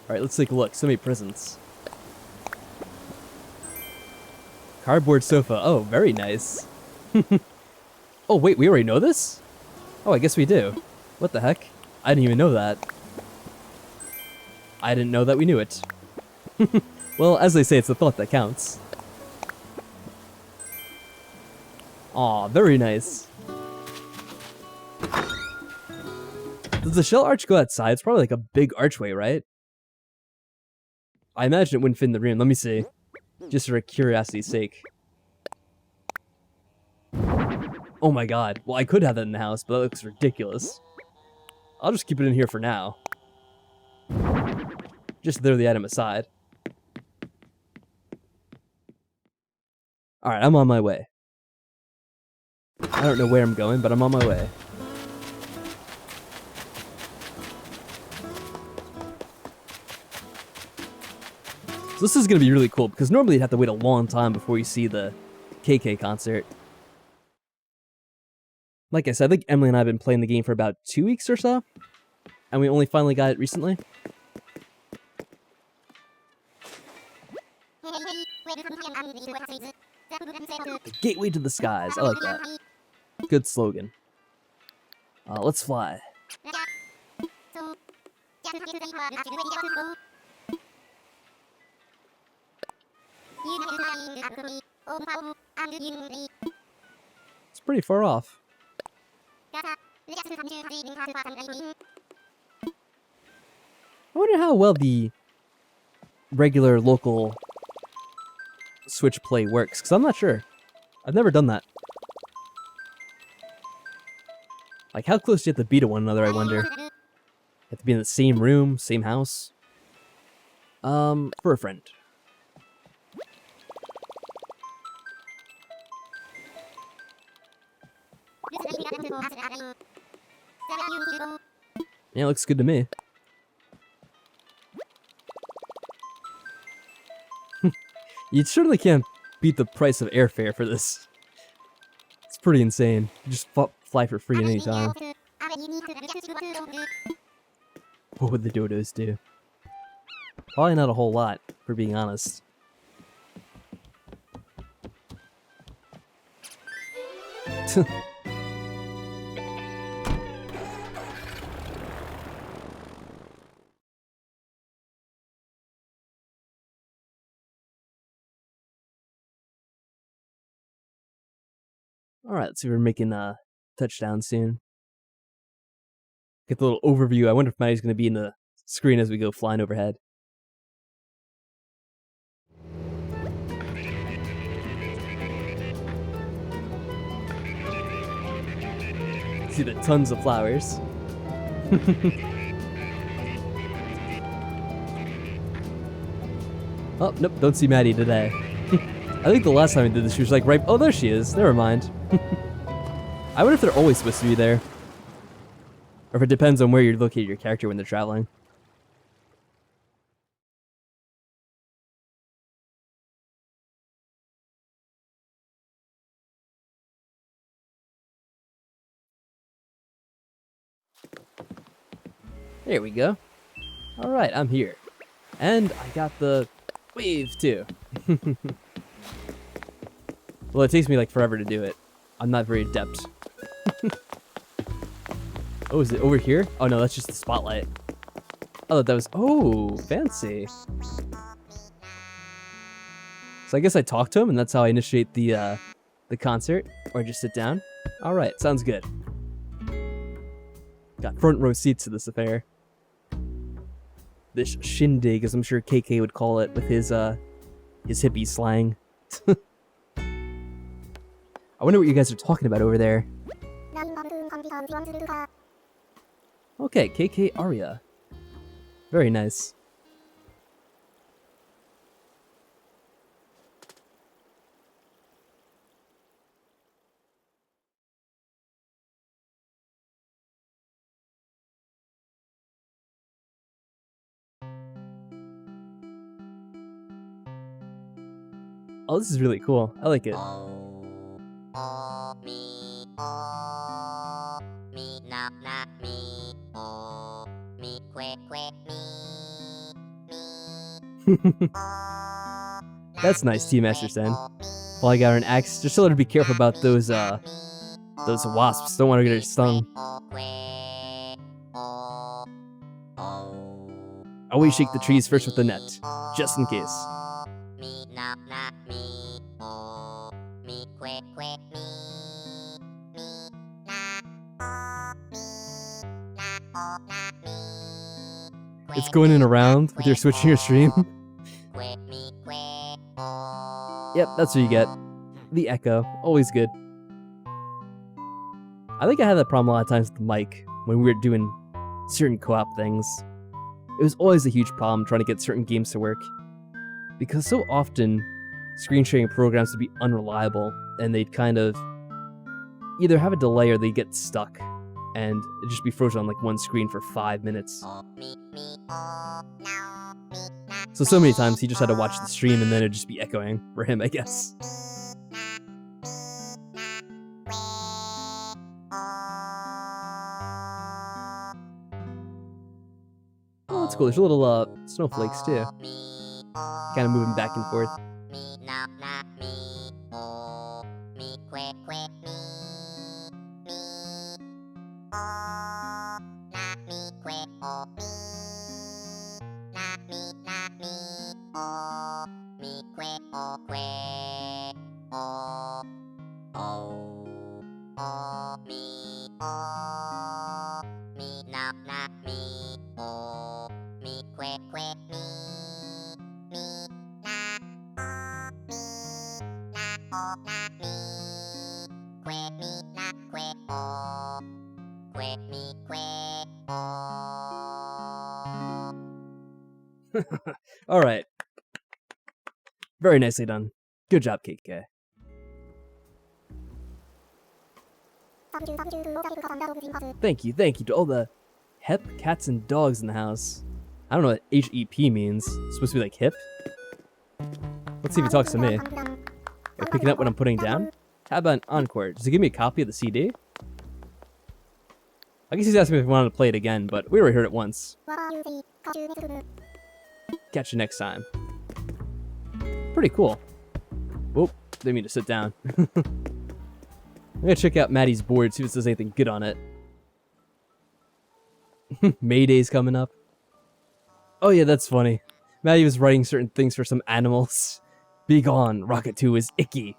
S1: Alright, let's take a look. So many presents. Cardboard sofa. Oh, very nice. Oh, wait, we already know this? Oh, I guess we do. What the heck? I didn't even know that. I didn't know that we knew it. Well, as they say, it's the thought that counts. Aw, very nice. Does the shell arch go outside? It's probably like a big archway, right? I imagine it wouldn't fit in the room. Let me see. Just for curiosity's sake. Oh my god. Well, I could have that in the house, but that looks ridiculous. I'll just keep it in here for now. Just throw the item aside. Alright, I'm on my way. I don't know where I'm going, but I'm on my way. So this is going to be really cool, because normally you'd have to wait a long time before you see the KK concert. Like I said, I think Emily and I have been playing the game for about 2 weeks or so, and we only finally got it recently. The gateway to the skies. I like that. Good slogan. Let's fly. It's pretty far off. I wonder how well the regular local Switch Play works, because I'm not sure. I've never done that. Like, how close do you have to be to one another, I wonder? You have to be in the same room, same house? For a friend. Yeah, looks good to me. You certainly can't beat the price of airfare for this. It's pretty insane. You just fly for free at any time. What would the dodos do? Probably not a whole lot, for being honest. Alright, so we're making a touchdown soon. Get the little overview. I wonder if Maddie's going to be in the screen as we go flying overhead. See the tons of flowers. Oh, nope, don't see Maddie today. I think the last time I did this, she was like right... Oh, there she is. Never mind. I wonder if they're always supposed to be there. Or if it depends on where you locate your character when they're traveling. There we go. Alright, I'm here. And I got the wave, too. Well, it takes me, like, forever to do it. I'm not very adept. Oh, is it over here? Oh, no, that's just the spotlight. I thought that was... Oh, fancy. So I guess I talk to him, and that's how I initiate the concert. Or just sit down. Alright, sounds good. Got front row seats to this affair. This shindig, as I'm sure KK would call it, with his hippie slang. I wonder what you guys are talking about over there. Okay, KK Aria. Very nice. Oh, this is really cool. I like it. That's nice, Team Masterson. While I got an axe, just tell her to be careful about those wasps. Don't want to get her stung. Always shake the trees first with the net, just in case. It's going in a round with your switching your stream. Yep, that's what you get. The echo, always good. I think I had that problem a lot of times with the mic when we were doing certain co-op things. It was always a huge problem trying to get certain games to work. Because so often, screen sharing programs would be unreliable, and they'd kind of either have a delay or they'd get stuck, and it'd just be frozen on like one screen for 5 minutes. So many times he just had to watch the stream and then it'd just be echoing for him, I guess. Oh, that's cool. There's little snowflakes too. Kind of moving back and forth. All right. Very nicely done. Good job, KK. Thank you to all the hep, cats, and dogs in the house. I don't know what HEP means. It's supposed to be like hip? Let's see if he talks to me. Are you picking up what I'm putting down? How about an encore? Does it give me a copy of the CD? I guess he's asking me if I wanted to play it again, but we already heard it once. Catch you next time. Pretty cool. Whoop, didn't mean to sit down. I'm gonna check out Maddie's board, see if it says anything good on it. Mayday's coming up. Oh yeah, that's funny. Maddie was writing certain things for some animals. Be gone, Rocket 2 is icky.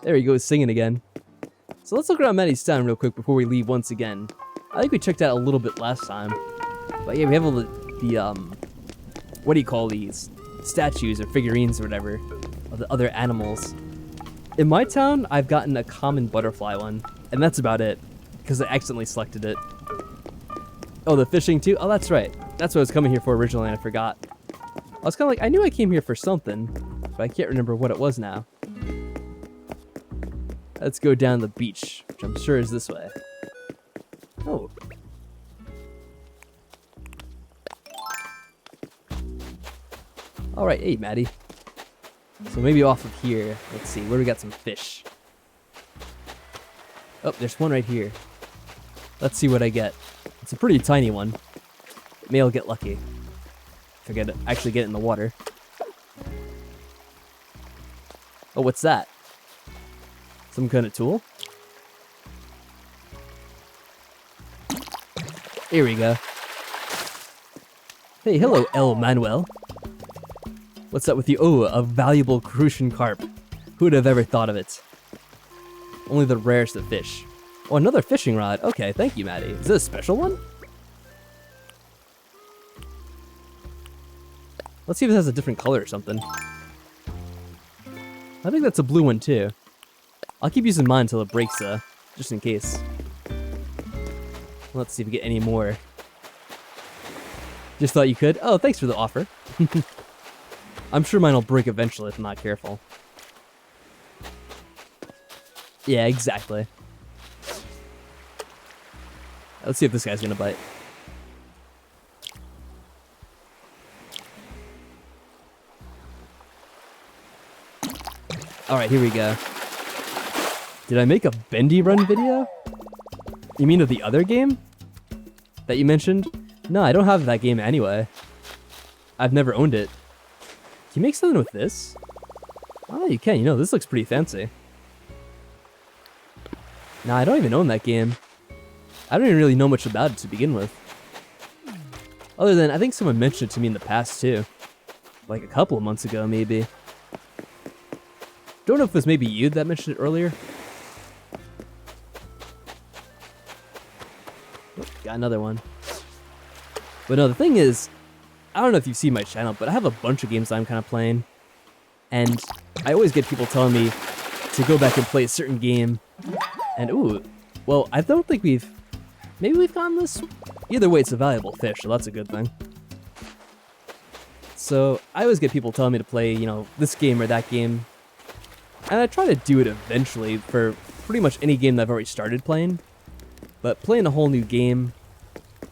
S1: There he goes, singing again. So let's look around Maddie's town real quick before we leave once again. I think we checked out a little bit last time. But yeah, we have all the what do you call these? Statues or figurines or whatever of the other animals. In my town, I've gotten a common butterfly one, and that's about it, because I accidentally selected it. Oh, the fishing too? Oh, that's right. That's what I was coming here for originally, and I forgot. I was kind of like, I knew I came here for something, but I can't remember what it was now. Let's go down the beach, which I'm sure is this way. Oh. Alright, hey, Maddie. So maybe off of here, let's see, where we got some fish. Oh, there's one right here. Let's see what I get. It's a pretty tiny one. Maybe I'll get lucky. If I get it, actually get it in the water. Oh, what's that? Some kind of tool? Here we go. Hey, hello, El Manuel. What's up with you? Oh, a valuable crucian carp. Who'd have ever thought of it? Only the rarest of fish. Oh, another fishing rod. Okay, thank you, Maddie. Is this a special one? Let's see if it has a different color or something. I think that's a blue one, too. I'll keep using mine until it breaks, just in case. Let's see if we get any more. Just thought you could? Oh, thanks for the offer. I'm sure mine will break eventually if I'm not careful. Yeah, exactly. Let's see if this guy's gonna bite. Alright, here we go. Did I make a bendy run video? You mean of the other game that you mentioned? No, I don't have that game anyway. I've never owned it. Can you make something with this? Oh, you can. You know, this looks pretty fancy. Nah, I don't even own that game. I don't even really know much about it to begin with. Other than, I think someone mentioned it to me in the past too. Like a couple of months ago, maybe. Don't know if it was maybe you that mentioned it earlier. Oh, got another one. But no, the thing is, I don't know if you've seen my channel, but I have a bunch of games that I'm kind of playing. And I always get people telling me to go back and play a certain game. And ooh, well, I don't think maybe we've gotten this. Either way, it's a valuable fish, so that's a good thing. So I always get people telling me to play, you know, this game or that game. And I try to do it eventually for pretty much any game that I've already started playing. But playing a whole new game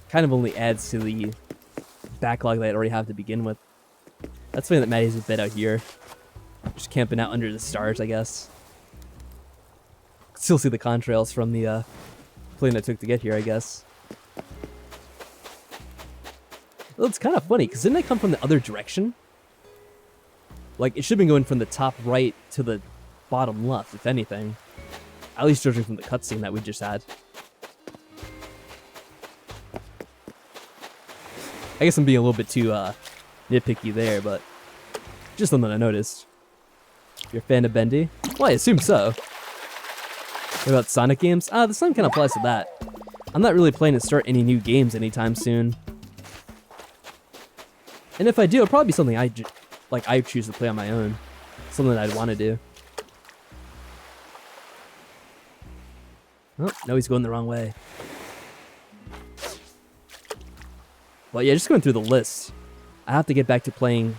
S1: kind of only adds to the backlog that I already have to begin with. That's funny that Maddie's a bit out here. Just camping out under the stars, I guess. Still see the contrails from the plane I took to get here, I guess. Well, it's kind of funny, because didn't I come from the other direction? Like, it should have been going from the top right to the bottom left, if anything. At least judging from the cutscene that we just had. I guess I'm being a little bit too nitpicky there, but just something I noticed. You're a fan of Bendy? Well, I assume so. What about Sonic games? The same kind of applies to that. I'm not really planning to start any new games anytime soon. And if I do, it'll probably be something I choose to play on my own. Something that I'd want to do. Oh, no, he's going the wrong way. Well, yeah, just going through the list. I have to get back to playing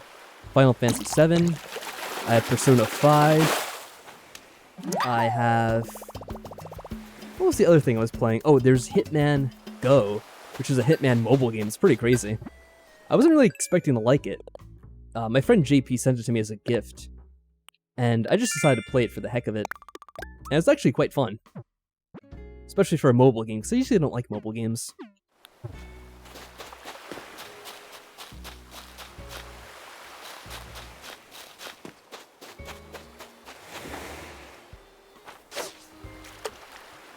S1: Final Fantasy VII. I have Persona 5. I have... What was the other thing I was playing? Oh, there's Hitman Go, which is a Hitman mobile game. It's pretty crazy. I wasn't really expecting to like it. My friend JP sent it to me as a gift, and I just decided to play it for the heck of it. And it's actually quite fun. Especially for a mobile game, because I usually don't like mobile games.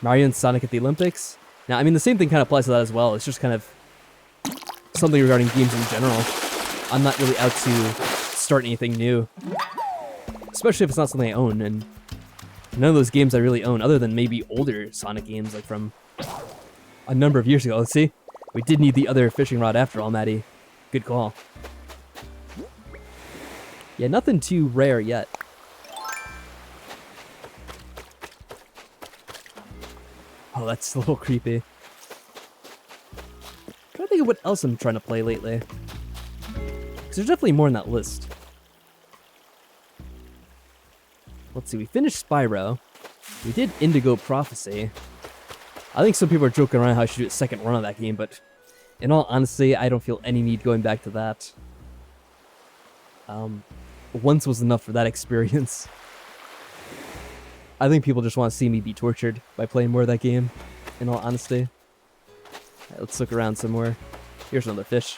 S1: Mario and Sonic at the Olympics. Now, I mean, the same thing kind of applies to that as well. It's just kind of something regarding games in general. I'm not really out to start anything new. Especially if it's not something I own, and none of those games I really own, other than maybe older Sonic games, like from a number of years ago. Let's see. We did need the other fishing rod after all, Maddie. Good call. Yeah, nothing too rare yet. Oh, that's a little creepy. I'm trying to think of what else I'm trying to play lately. Because there's definitely more on that list. Let's see, we finished Spyro. We did Indigo Prophecy. I think some people are joking around how I should do a second run of that game, but in all honesty, I don't feel any need going back to that. Once was enough for that experience. I think people just want to see me be tortured by playing more of that game, in all honesty. Right, let's look around some more. Here's another fish.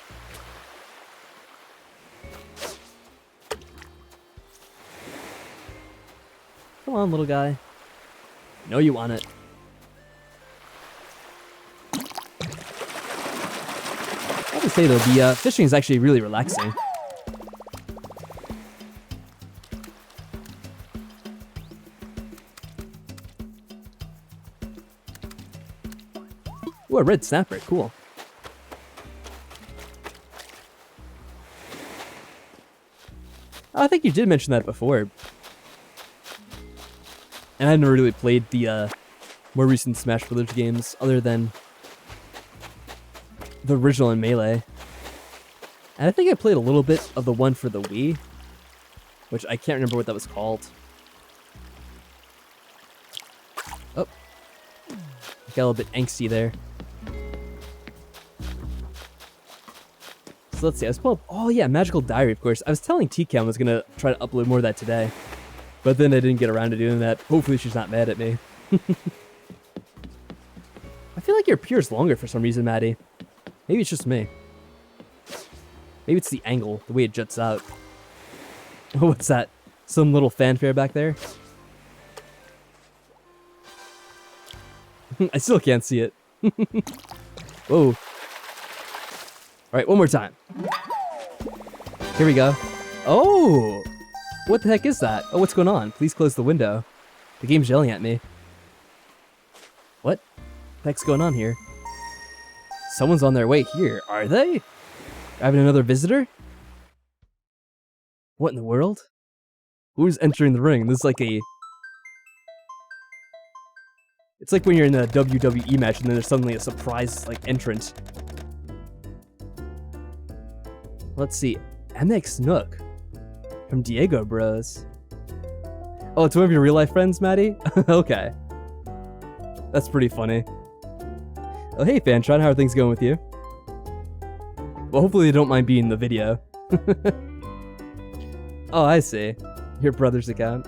S1: Come on, little guy. I know you want it. I have to say, though, the fishing is actually really relaxing. Ooh, a red snapper. Cool. I think you did mention that before. And I never really played the more recent Smash Brothers games other than the original in Melee. And I think I played a little bit of the one for the Wii, which I can't remember what that was called. Oh. Got a little bit angsty there. So let's see, I was pulling up, oh yeah, Magical Diary, of course. I was telling TCam I was going to try to upload more of that today. But then I didn't get around to doing that. Hopefully she's not mad at me. I feel like your appears longer for some reason, Maddie. Maybe it's just me. Maybe it's the angle, the way it juts out. Oh, what's that? Some little fanfare back there? I still can't see it. Whoa. Alright, one more time. Here we go. Oh! What the heck is that? Oh, what's going on? Please close the window. The game's yelling at me. What the heck's going on here? Someone's on their way here. Are they? Having another visitor? What in the world? Who's entering the ring? This is like a... It's like when you're in a WWE match and then there's suddenly a surprise, like, entrant. Let's see. MX Nook. From Diego Bros. Oh, it's one of your real-life friends, Maddie? Okay. That's pretty funny. Oh, hey, Fantron, how are things going with you? Well, hopefully they don't mind being in the video. Oh, I see. Your brother's account.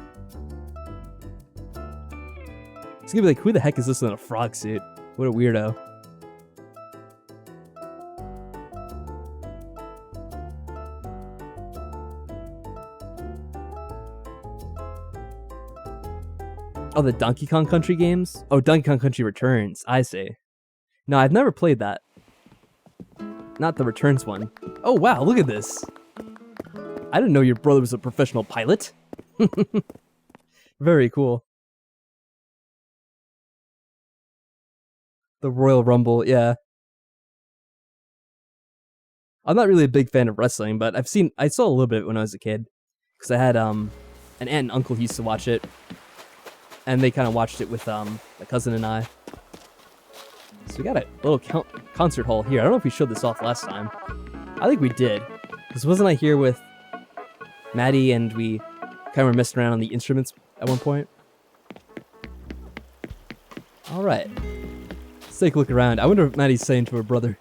S1: It's gonna be like, who the heck is this in a frog suit? What a weirdo. Oh, the Donkey Kong Country games? Oh, Donkey Kong Country Returns. I see. No, I've never played that. Not the Returns one. Oh, wow, look at this. I didn't know your brother was a professional pilot. Very cool. The Royal Rumble, yeah. I'm not really a big fan of wrestling, but I saw a little bit of it when I was a kid. Because I had an aunt and uncle who used to watch it. And they kind of watched it with my cousin and I. So we got a little concert hall here. I don't know if we showed this off last time. I think we did. Because wasn't I here with Maddie and we kind of were messing around on the instruments at one point? Alright. Let's take a look around. I wonder what Maddie's saying to her brother.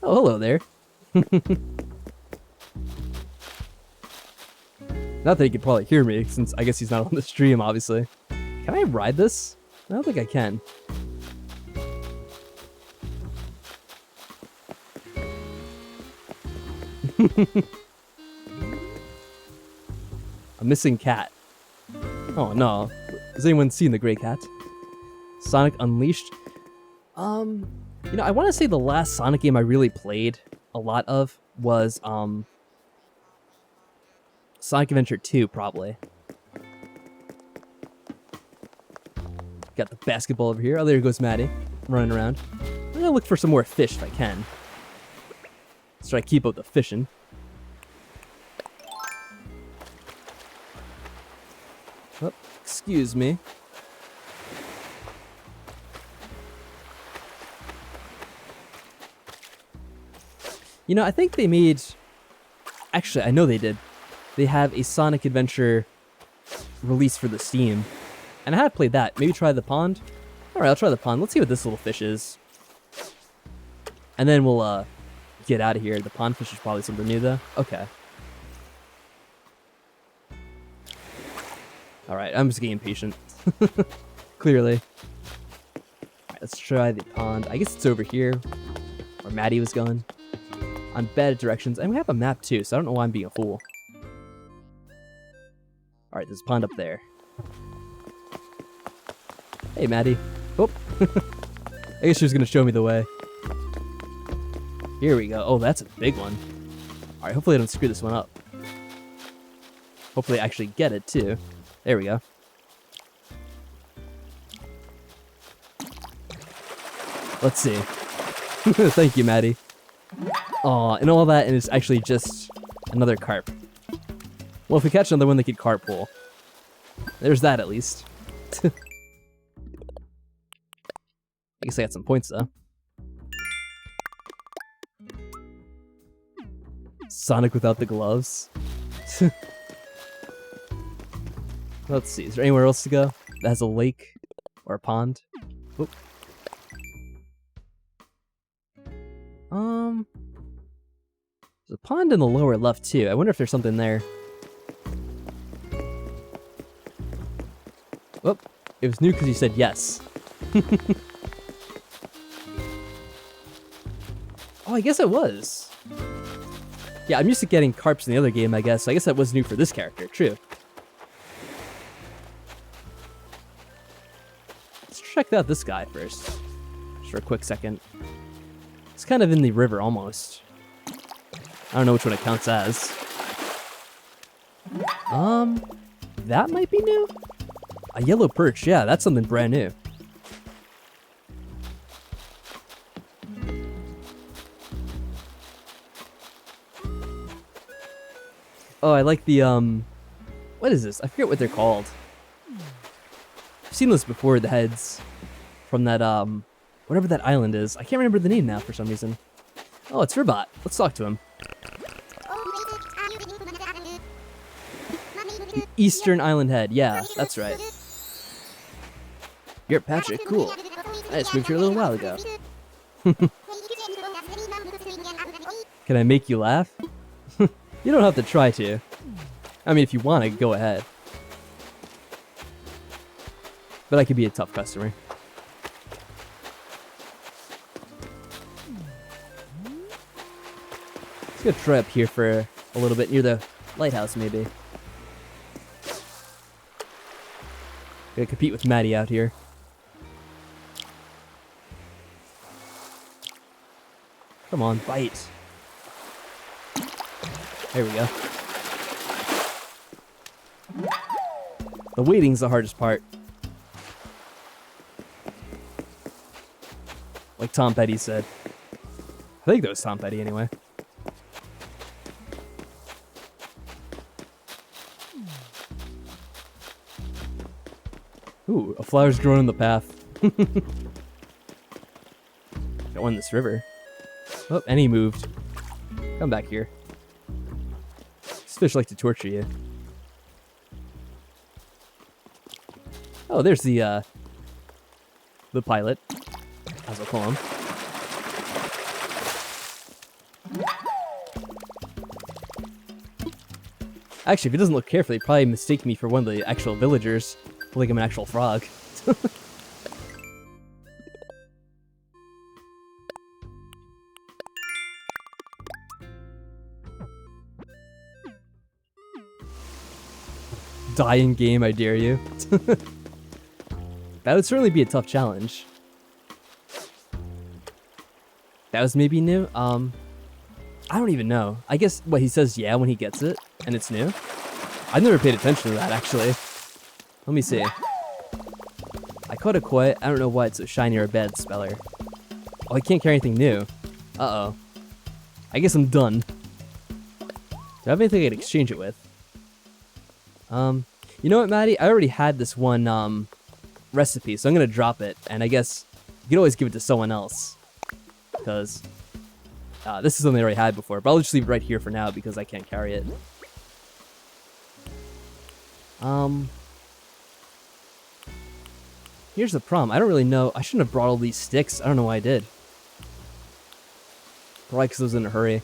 S1: Oh, hello there. Not that he could probably hear me, since I guess he's not on the stream, obviously. Can I ride this? I don't think I can. A missing cat. Oh no. Has anyone seen the gray cat? Sonic Unleashed? You know, I want to say the last Sonic game I really played a lot of was Sonic Adventure 2, probably. Got the basketball over here. Oh, there goes Maddie, running around. I'm gonna look for some more fish if I can. Let's try to keep up the fishing. Oh, excuse me. You know, I think they made... Actually, I know they did. They have a Sonic Adventure release for the Steam. And I had played that. Maybe try the pond? Alright, I'll try the pond. Let's see what this little fish is. And then we'll get out of here. The pond fish is probably something new, though. Okay. Alright, I'm just getting impatient. Clearly. Alright, let's try the pond. I guess it's over here, where Maddie was going. On bad directions. And we have a map, too, so I don't know why I'm being a fool. Alright, there's a pond up there. Hey, Maddie. Oh. I guess she was going to show me the way. Here we go. Oh, that's a big one. Alright, hopefully I don't screw this one up. Hopefully I actually get it, too. There we go. Let's see. Thank you, Maddie. Aw, and all that, and it's actually just another carp. Well, if we catch another one, they could carpool. There's that, at least. I guess I got some points, though. Sonic without the gloves. Let's see, is there anywhere else to go that has a lake or a pond? Oop. There's a pond in the lower left, too. I wonder if there's something there. Oh, it was new because you said yes. Oh, I guess it was. Yeah, I'm used to getting carps in the other game, I guess. So I guess that was new for this character. True. Let's check out this guy first. Just for a quick second. It's kind of in the river, almost. I don't know which one it counts as. That might be new? A yellow perch, yeah, that's something brand new. Oh, I like the, what is this? I forget what they're called. I've seen this before, the heads. From that, whatever that island is. I can't remember the name now for some reason. Oh, it's Ribbot. Let's talk to him. Eastern Island Head. Yeah, that's right. You're Patrick. Cool. I just moved here a little while ago. Can I make you laugh? You don't have to try to. I mean, if you want to, go ahead. But I could be a tough customer. Let's go try up here for a little bit near the lighthouse, maybe. Gonna compete with Maddie out here. Come on, bite. There we go. The waiting's the hardest part. Like Tom Petty said. I think that was Tom Petty anyway. Ooh, a flower's growing in the path. Got one in this river. Oh, and he moved. Come back here. These fish like to torture you. Oh, there's the pilot, as I'll call him. Actually, if he doesn't look carefully, he'd probably mistake me for one of the actual villagers. Like I'm an actual frog. Die in game, I dare you. That would certainly be a tough challenge. That was maybe new? I don't even know. I guess, what, he says yeah when he gets it, and it's new? I've never paid attention to that, actually. Let me see. I caught a koi. I don't know why it's so shiny or a bad speller. Oh, I can't carry anything new. Uh-oh. I guess I'm done. Do I have anything I can exchange it with? You know what, Maddie? I already had this one, recipe, so I'm gonna drop it, and I guess you can always give it to someone else. Because, this is something I already had before, but I'll just leave it right here for now because I can't carry it. Here's the problem. I don't really know. I shouldn't have brought all these sticks. I don't know why I did. Probably because I was in a hurry.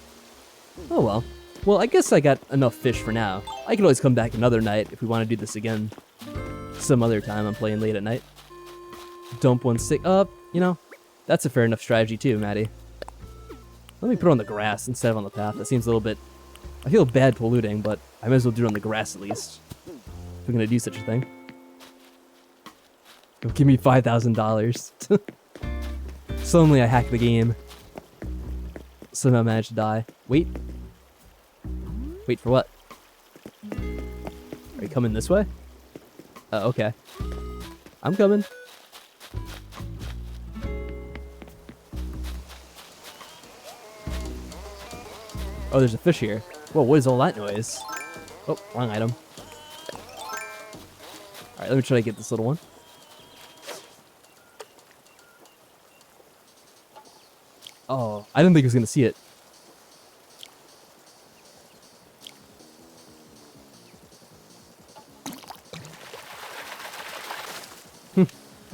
S1: Oh well. Well, I guess I got enough fish for now. I can always come back another night if we want to do this again. Some other time I'm playing late at night. Dump one stick up. You know, that's a fair enough strategy too, Maddie. Let me put it on the grass instead of on the path. That seems a little bit... I feel bad polluting, but I might as well do it on the grass at least. If we're going to do such a thing. Go give me $5,000. Suddenly I hack the game. Somehow managed to die. Wait. Wait for what? Are you coming this way? Oh, okay. I'm coming. Oh, there's a fish here. Whoa, what is all that noise? Oh, wrong item. Alright, let me try to get this little one. Oh, I didn't think I was going to see it.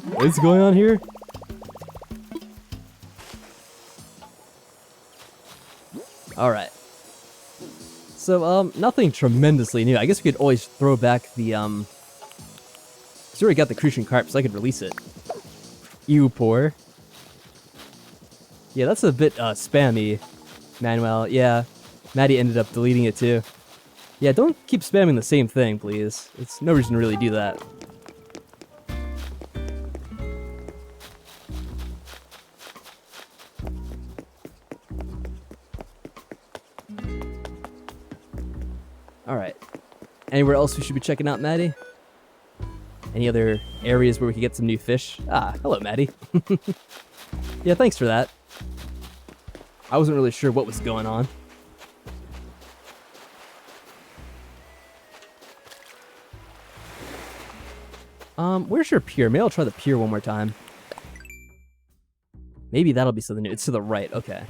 S1: What is going on here? Alright. So, nothing tremendously new. I guess we could always throw back the, because we already got the Crucian Carp, so I could release it. Ew, poor. Yeah, that's a bit, spammy, Manuel. Yeah, Maddie ended up deleting it too. Yeah, don't keep spamming the same thing, please. It's no reason to really do that. Alright. Anywhere else we should be checking out, Maddie? Any other areas where we could get some new fish? Ah, hello, Maddie. Yeah, thanks for that. I wasn't really sure what was going on. Where's your pier? Maybe I'll try the pier one more time. Maybe that'll be something new. It's to the right, okay.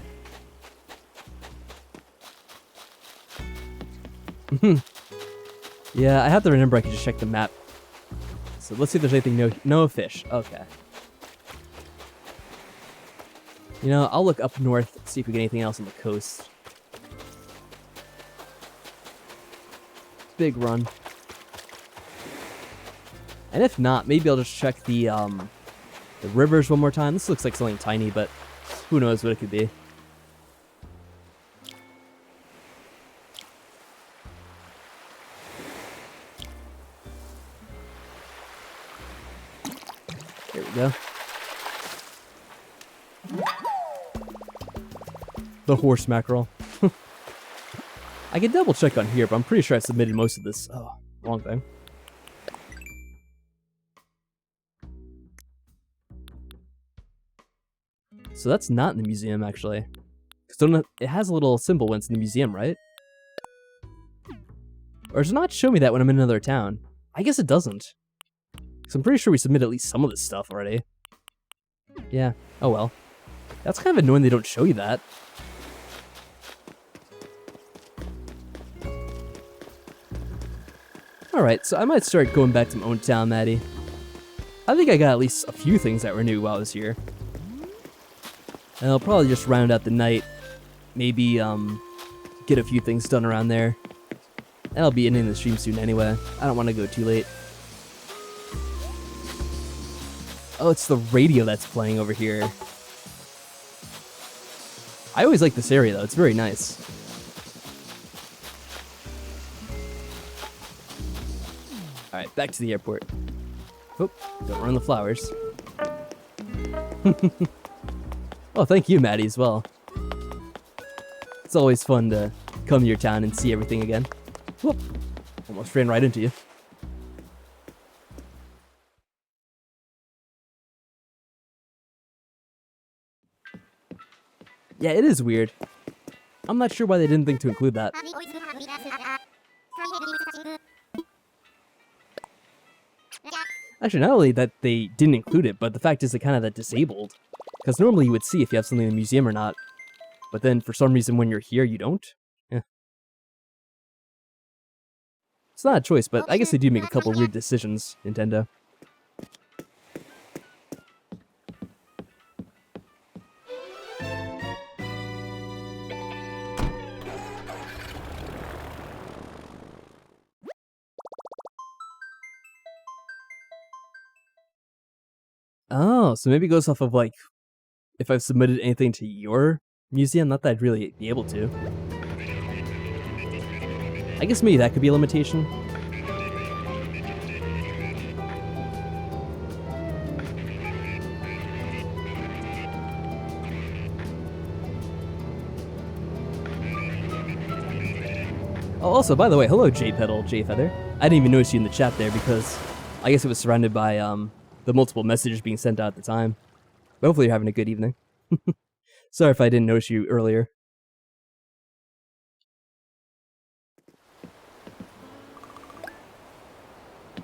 S1: Yeah, I have to remember I can just check the map. So let's see if there's anything no fish. Okay. You know, I'll look up north, see if we get anything else on the coast. Big run. And if not, maybe I'll just check the rivers one more time. This looks like something tiny, but who knows what it could be. There we go. The horse mackerel. I can double check on here, but I'm pretty sure I submitted most of this. Oh, wrong thing. So that's not in the museum, actually. It has a little symbol when it's in the museum, right? Or does it not show me that when I'm in another town? I guess it doesn't. Because I'm pretty sure we submitted at least some of this stuff already. Yeah, oh well. That's kind of annoying they don't show you that. Alright, so I might start going back to my own town, Maddie. I think I got at least a few things that were new while I was here. And I'll probably just round out the night. Maybe, get a few things done around there. And I'll be ending the stream soon anyway. I don't want to go too late. Oh, it's the radio that's playing over here. I always like this area, though. It's very nice. Alright, back to the airport. Oh, don't run the flowers. Oh, thank you, Maddie, as well. It's always fun to come to your town and see everything again. Whoop! Almost ran right into you. Yeah, it is weird. I'm not sure why they didn't think to include that. Actually, not only that they didn't include it, but the fact is they kind of that disabled. Because normally you would see if you have something in the museum or not. But then for some reason when you're here, you don't? Yeah. It's not a choice, but I guess they do make a couple weird decisions, Nintendo. Oh, so maybe it goes off of, like, if I've submitted anything to your museum, not that I'd really be able to. I guess maybe that could be a limitation. Oh, also, by the way, hello J-Feather. I didn't even notice you in the chat there because I guess it was surrounded by, the multiple messages being sent out at the time. But hopefully you're having a good evening. Sorry if I didn't notice you earlier.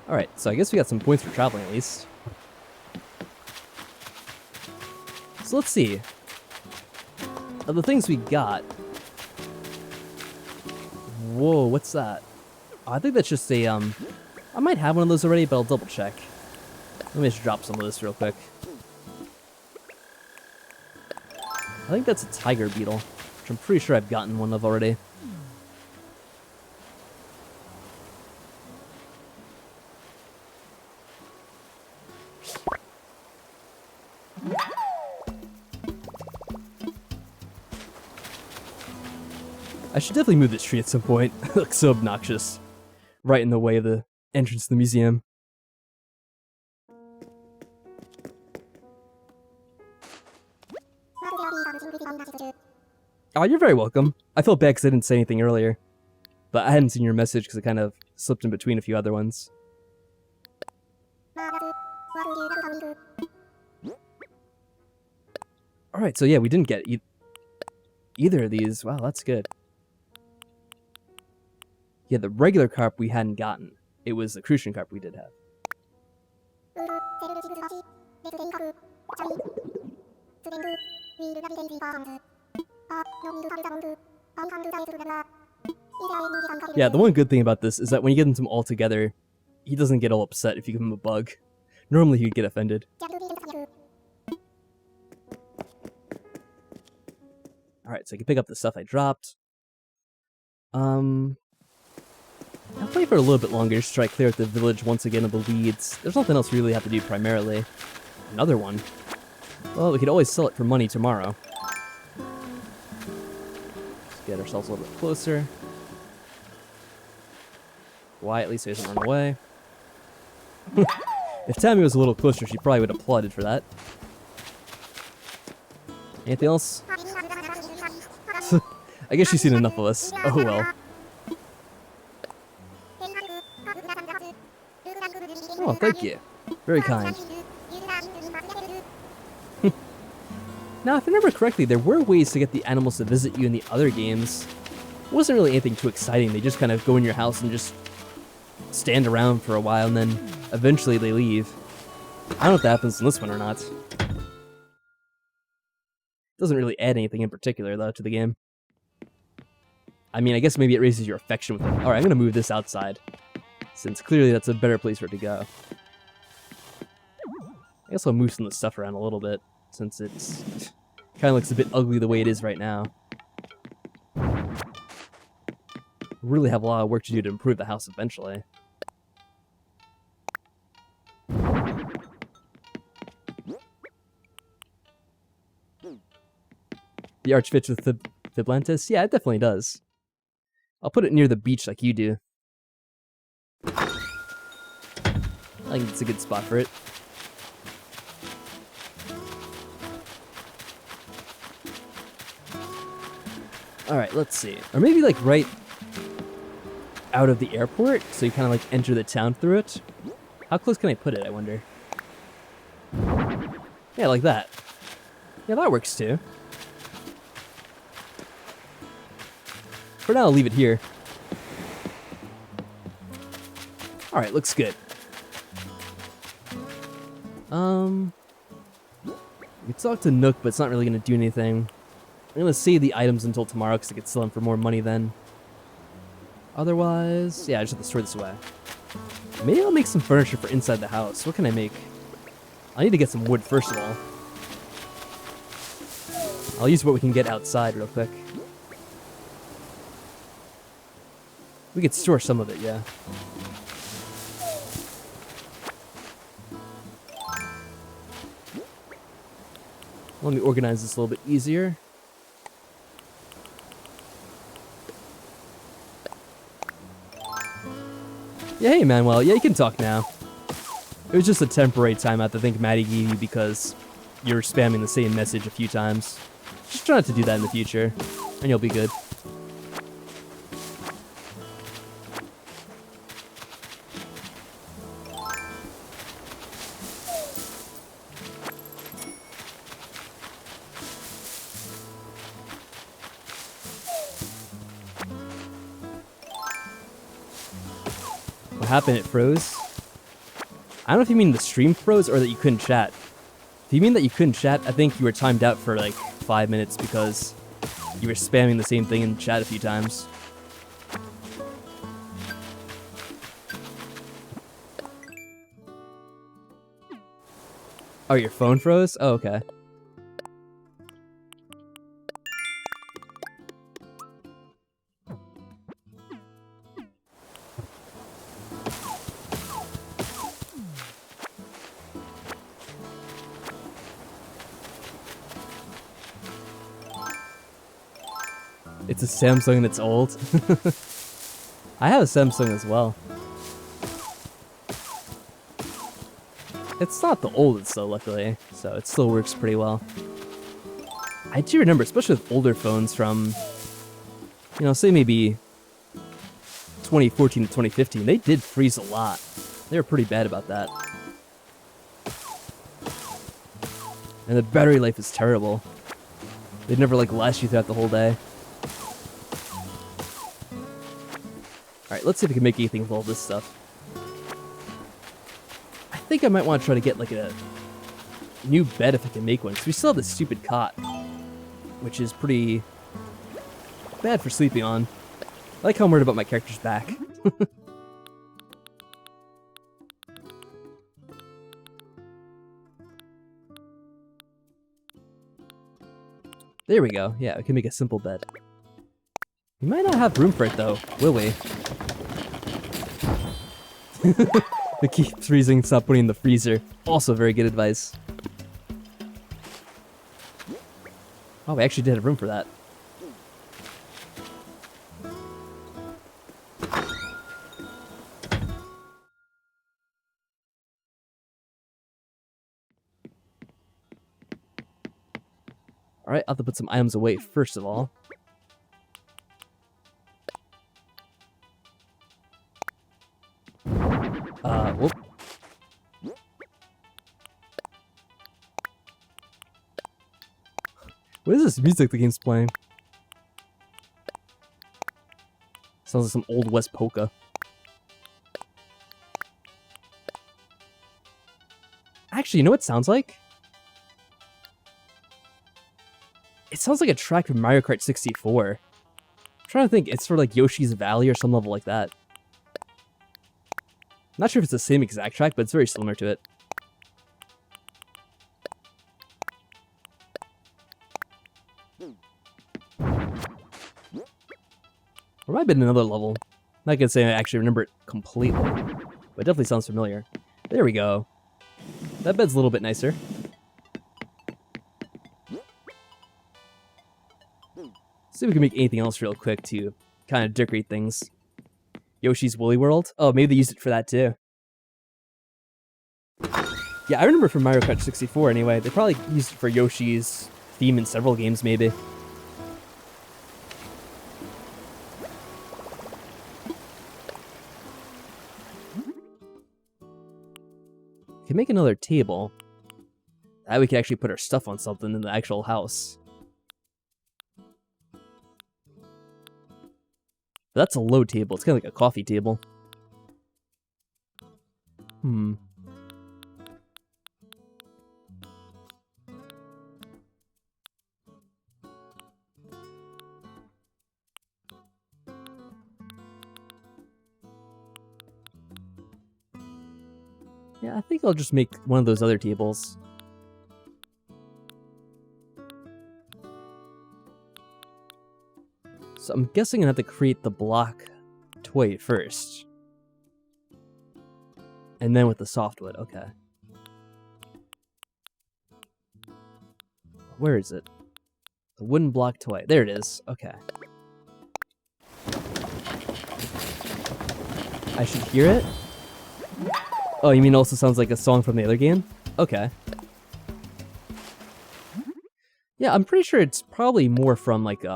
S1: Alright, so I guess we got some points for traveling at least. So let's see. Of the things we got... Whoa, what's that? Oh, I think that's just a, I might have one of those already, but I'll double check. Let me just drop some of this real quick. I think that's a tiger beetle, which I'm pretty sure I've gotten one of already. I should definitely move this tree at some point. It looks so obnoxious. Right in the way of the entrance to the museum. Oh, you're very welcome. I felt bad because I didn't say anything earlier. But I hadn't seen your message because it kind of slipped in between a few other ones. Alright, so yeah, we didn't get either of these. Wow, that's good. Yeah, the regular carp we hadn't gotten. It was the crucian carp we did have. Yeah, the one good thing about this is that when you get them all together, he doesn't get all upset if you give him a bug. Normally he'd get offended. Alright, so I can pick up the stuff I dropped. I'll play for a little bit longer just to try to clear out the village once again of the weeds. There's nothing else we really have to do primarily. Another one. Well, we could always sell it for money tomorrow. Let's get ourselves a little bit closer. Quietly so he doesn't run away. If Tammy was a little closer, she probably would have applauded for that. Anything else? I guess she's seen enough of us. Oh well. Oh, thank you. Very kind. Now, if I remember correctly, there were ways to get the animals to visit you in the other games. It wasn't really anything too exciting. They just kind of go in your house and just stand around for a while, and then eventually they leave. I don't know if that happens in this one or not. Doesn't really add anything in particular, though, to the game. I mean, I guess maybe it raises your affection with them. Alright, I'm going to move this outside, since clearly that's a better place for it to go. I guess I'll move some of the stuff around a little bit, since it's kind of looks a bit ugly the way it is right now. really have a lot of work to do to improve the house eventually. The arch fits with Fiblantis? Yeah, it definitely does. I'll put it near the beach like you do. I think it's a good spot for it. Alright, let's see. Or maybe like right out of the airport, so you kind of like enter the town through it. How close can I put it, I wonder? Yeah, like that. Yeah, that works too. For now, I'll leave it here. Alright, looks good. We can talk to Nook, but it's not really going to do anything. I'm going to save the items until tomorrow because I could sell them for more money then. Otherwise, yeah, I just have to store this away. Maybe I'll make some furniture for inside the house. What can I make? I need to get some wood first of all. I'll use what we can get outside real quick. We could store some of it, yeah. Let me organize this a little bit easier. Yeah, hey Manuel, yeah, you can talk now. It was just a temporary timeout that I think Maddie gave you because you were spamming the same message a few times. Just try not to do that in the future, and you'll be good. What happened? It froze? I don't know if you mean the stream froze or that you couldn't chat. If you mean that you couldn't chat, I think you were timed out for like 5 minutes because you were spamming the same thing in chat a few times. Oh, your phone froze? Oh, okay. It's a Samsung that's old. I have a Samsung as well. It's not the oldest though, luckily, so it still works pretty well. I do remember, especially with older phones from, you know, say maybe 2014 to 2015, they did freeze a lot. They were pretty bad about that. And the battery life is terrible. They'd never like last you throughout the whole day. Alright, let's see if we can make anything with all this stuff. I think I might want to try to get like a new bed if I can make one, because we still have this stupid cot, which is pretty bad for sleeping on. I like how I'm worried about my character's back. There we go. Yeah, we can make a simple bed. We might not have room for it though, will we? The keep freezing, stop putting in the freezer. Also very good advice. Oh, we actually did have room for that. Alright, I'll have to put some items away first of all. Whoop. What is this music the game's playing? Sounds like some old West polka. Actually, you know what it sounds like? It sounds like a track from Mario Kart 64. I'm trying to think, it's for like Yoshi's Valley or some level like that. Not sure if it's the same exact track, but it's very similar to it. Or might have been another level. I'm not gonna say I actually remember it completely, but it definitely sounds familiar. There we go. That bed's a little bit nicer. See if we can make anything else real quick to kind of decorate things. Yoshi's Woolly World? Oh, maybe they used it for that too. Yeah, I remember from Mario Kart 64 anyway. They probably used it for Yoshi's theme in several games, maybe. We can make another table. That we can actually put our stuff on something in the actual house. But that's a low table. It's kind of like a coffee table. Yeah, I think I'll just make one of those other tables. So I'm guessing I have to create the block toy first. And then with the softwood, okay. Where is it? The wooden block toy. There it is. Okay. I should hear it? Oh, you mean it also sounds like a song from the other game? Okay. Yeah, I'm pretty sure it's probably more from like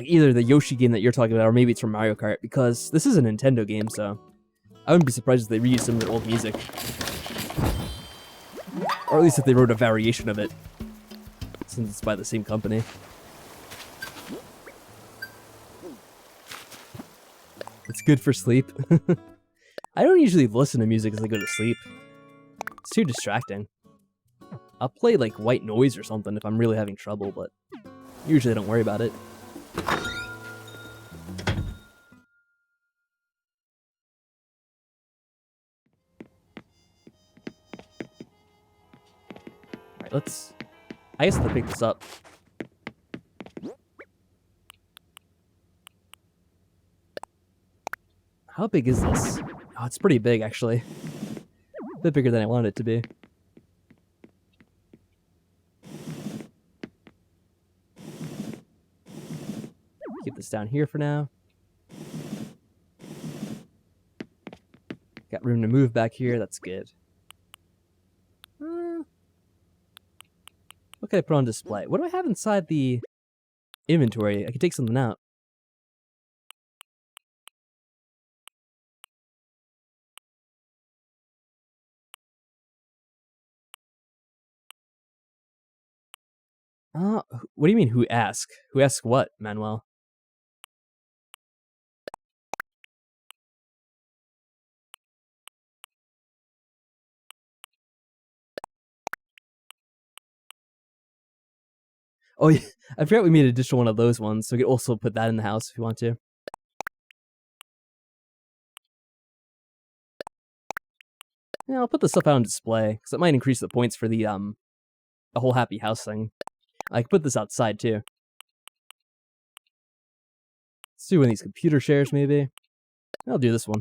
S1: either the Yoshi game that you're talking about, or maybe it's from Mario Kart, because this is a Nintendo game, so I wouldn't be surprised if they reused some of their old music. Or at least if they wrote a variation of it, since it's by the same company. It's good for sleep. I don't usually listen to music as I go to sleep. It's too distracting. I'll play like white noise or something if I'm really having trouble, but usually I don't worry about it. Alright, I guess I'll pick this up. How big is this? Oh, it's pretty big, actually. A bit bigger than I wanted it to be. Keep this down here for now. Got room to move back here, that's good. What can I put on display? What do I have inside the inventory? I can take something out. What do you mean, who ask? Who asked what, Manuel? Oh, yeah, I forgot we made an additional one of those ones, so we could also put that in the house if you want to. Yeah, I'll put the stuff out on display, because it might increase the points for the whole happy house thing. I can put this outside, too. Let's do one of these computer shares, maybe. I'll do this one.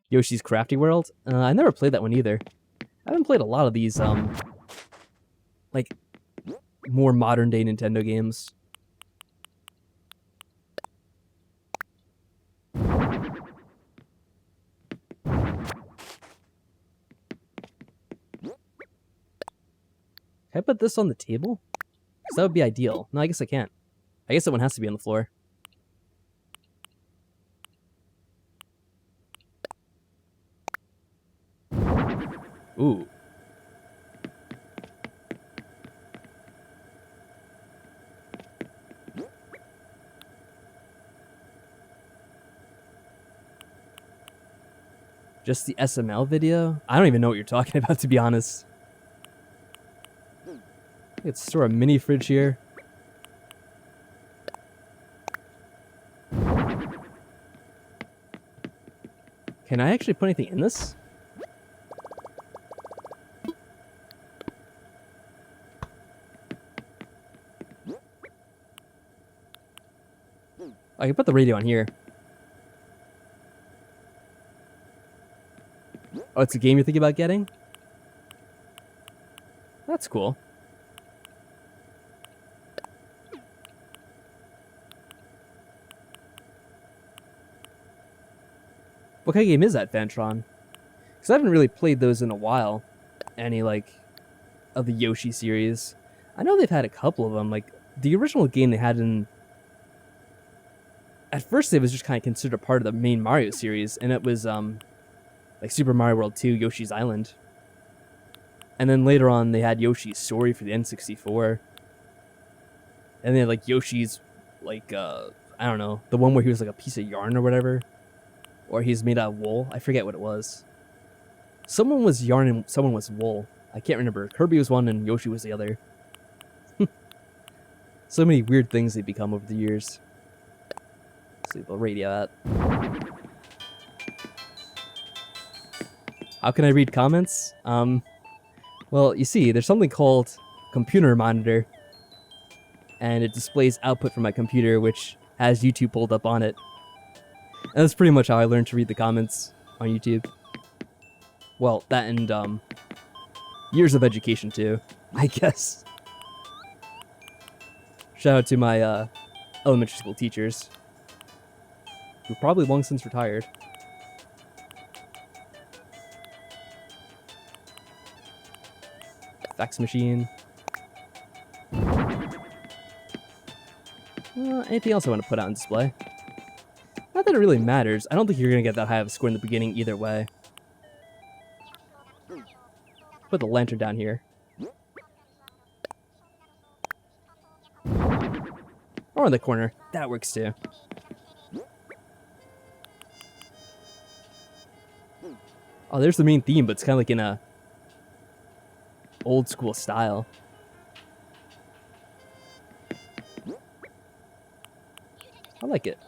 S1: Yoshi's Crafty World? I never played that one either. I haven't played a lot of these, like, more modern-day Nintendo games. Can I put this on the table? Because that would be ideal. No, I guess I can't. I guess that one has to be on the floor. Ooh. Just the SML video? I don't even know what you're talking about, to be honest. Let's store a mini fridge here. Can I actually put anything in this? I can put the radio on here. Oh, it's a game you're thinking about getting? That's cool. What kind of game is that, Fantron? Because I haven't really played those in a while. Any, like, of the Yoshi series. I know they've had a couple of them. Like, the original game they had in... At first, it was just kind of considered part of the main Mario series, and it was, like Super Mario World 2, Yoshi's Island. And then later on, they had Yoshi's Story for the N64. And they had, like, Yoshi's, like, I don't know, the one where he was, like, a piece of yarn or whatever. Or he's made out of wool. I forget what it was. Someone was yarn and someone was wool. I can't remember. Kirby was one and Yoshi was the other. So many weird things they've become over the years. Let's leave the radio out. How can I read comments? Well, you see, there's something called computer monitor. And it displays output from my computer, which has YouTube pulled up on it. And that's pretty much how I learned to read the comments on YouTube. Well, that and, years of education, too, I guess. Shout out to my, elementary school teachers, who probably long since retired. Fax machine. Anything else I want to put out on display? Not that it really matters. I don't think you're going to get that high of a score in the beginning either way. Put the lantern down here. Or in the corner. That works too. Oh, there's the main theme, but it's kind of like in a old school style. I like it.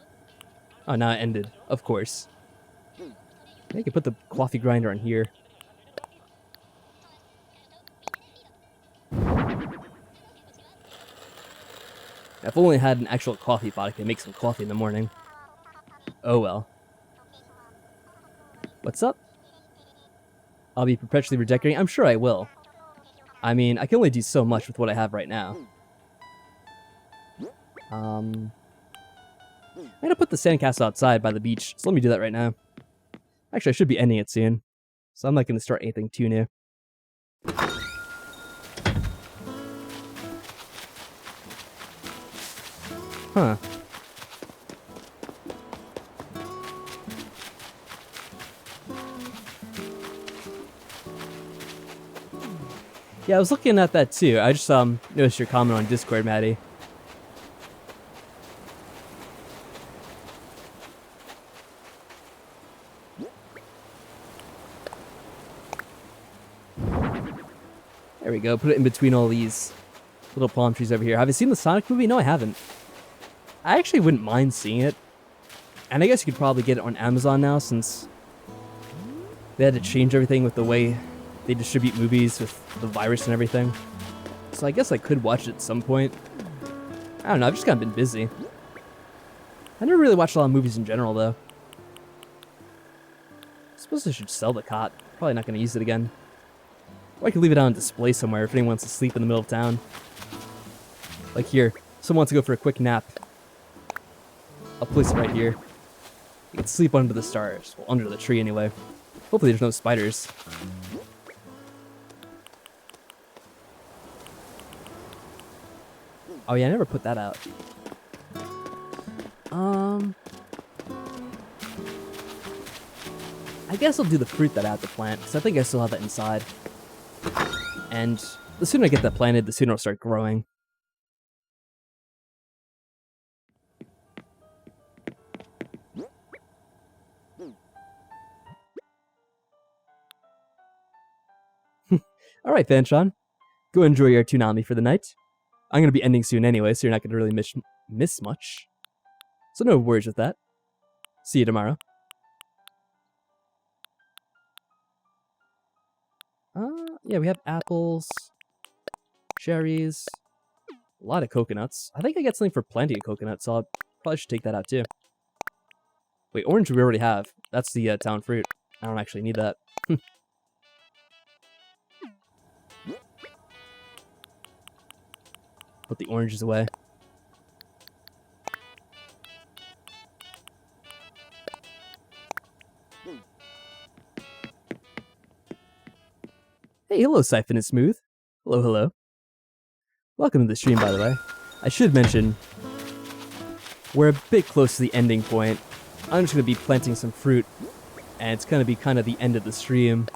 S1: Oh, now it ended. Of course. I can put the coffee grinder on here. If only I had an actual coffee pot, I could make some coffee in the morning. Oh well. What's up? I'll be perpetually redecorating? I'm sure I will. I mean, I can only do so much with what I have right now. I'm gonna put the sandcastle outside by the beach, so let me do that right now. Actually, I should be ending it soon, so I'm not gonna start anything too new. Huh. Yeah, I was looking at that too. I just noticed your comment on Discord, Maddie. There we go. Put it in between all these little palm trees over here. Have you seen the Sonic movie? No, I haven't. I actually wouldn't mind seeing it. And I guess you could probably get it on Amazon now since they had to change everything with the way they distribute movies with the virus and everything. So I guess I could watch it at some point. I don't know, I've just kind of been busy. I never really watched a lot of movies in general, though. I suppose I should sell the cot. Probably not going to use it again. Or I could leave it on display somewhere if anyone wants to sleep in the middle of town. Like here, someone wants to go for a quick nap. I'll place it right here. You can sleep under the stars. Well, under the tree anyway. Hopefully there's no spiders. Oh yeah, I never put that out. I guess I'll do the fruit that I have to plant, because I think I still have that inside. And the sooner I get that planted, the sooner it'll start growing. Alright, Fanchon. Go enjoy your Toonami for the night. I'm going to be ending soon anyway, so you're not going to really miss much. So no worries with that. See you tomorrow. Yeah, we have apples, cherries, a lot of coconuts. I think I got something for plenty of coconuts, so I'll Probably should take that out too. Wait, orange we already have. That's the town fruit. I don't actually need that. Put the oranges away. Hey, hello, Siphon and Smooth. Hello, hello. Welcome to the stream, by the way. I should mention, we're a bit close to the ending point. I'm just going to be planting some fruit, and it's going to be kind of the end of the stream.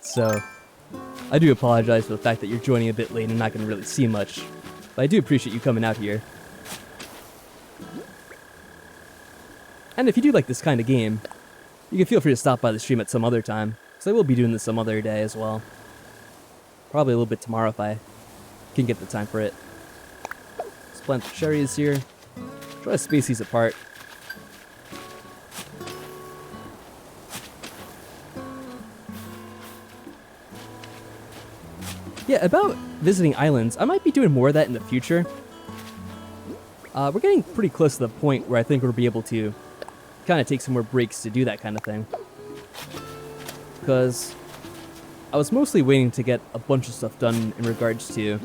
S1: So, I do apologize for the fact that you're joining a bit late and not going to really see much. But I do appreciate you coming out here. And if you do like this kind of game, you can feel free to stop by the stream at some other time, because I will be doing this some other day as well. Probably a little bit tomorrow if I can get the time for it. Let's plant the cherries here. Try to space these apart. Yeah, about visiting islands, I might be doing more of that in the future. We're getting pretty close to the point where I think we'll be able to kind of take some more breaks to do that kind of thing. Because I was mostly waiting to get a bunch of stuff done in regards to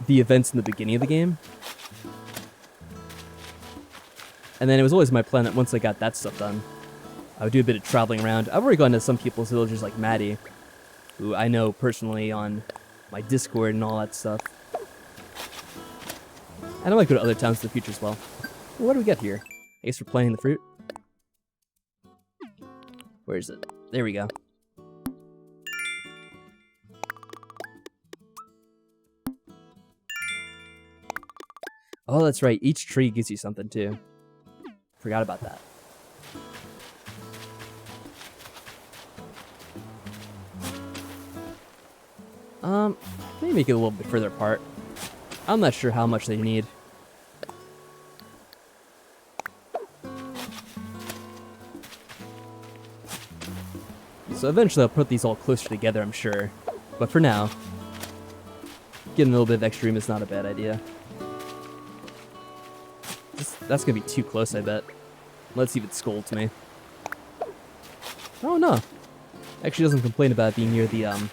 S1: the events in the beginning of the game. And then it was always my plan that once I got that stuff done, I would do a bit of traveling around. I've already gone to some people's villages like Maddie, who I know personally on my Discord and all that stuff. And I might go to other towns in the future as well. What do we get here? I guess we're planting the fruit. Where is it? There we go. Oh, that's right. Each tree gives you something too. Forgot about that. Maybe make it a little bit further apart. I'm not sure how much they need. So eventually I'll put these all closer together, I'm sure. But for now, getting a little bit of extra room is not a bad idea. That's gonna be too close, I bet. Let's see if it scolds me. Oh no. Actually doesn't complain about being near the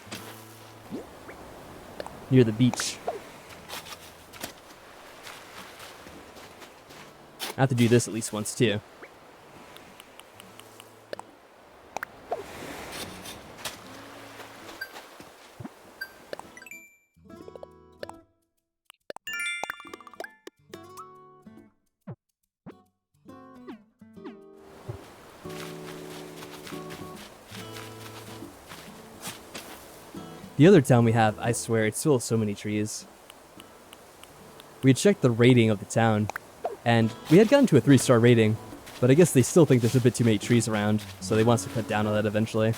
S1: beach. I have to do this at least once too. The other town we have, I swear, it's still so many trees. We had checked the rating of the town, and we had gotten to a 3-star rating, but I guess they still think there's a bit too many trees around, so they want us to cut down on that eventually.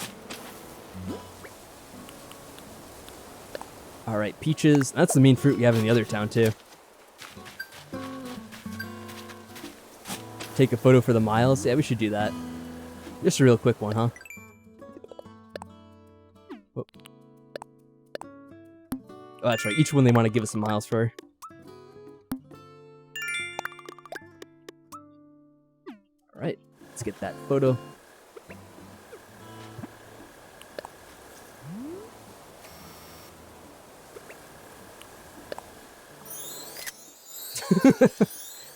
S1: Alright, peaches. That's the main fruit we have in the other town, too. Take a photo for the miles? Yeah, we should do that. Just a real quick one, huh? Whoop. Oh, that's right. Each one they want to give us some miles for. Alright, let's get that photo.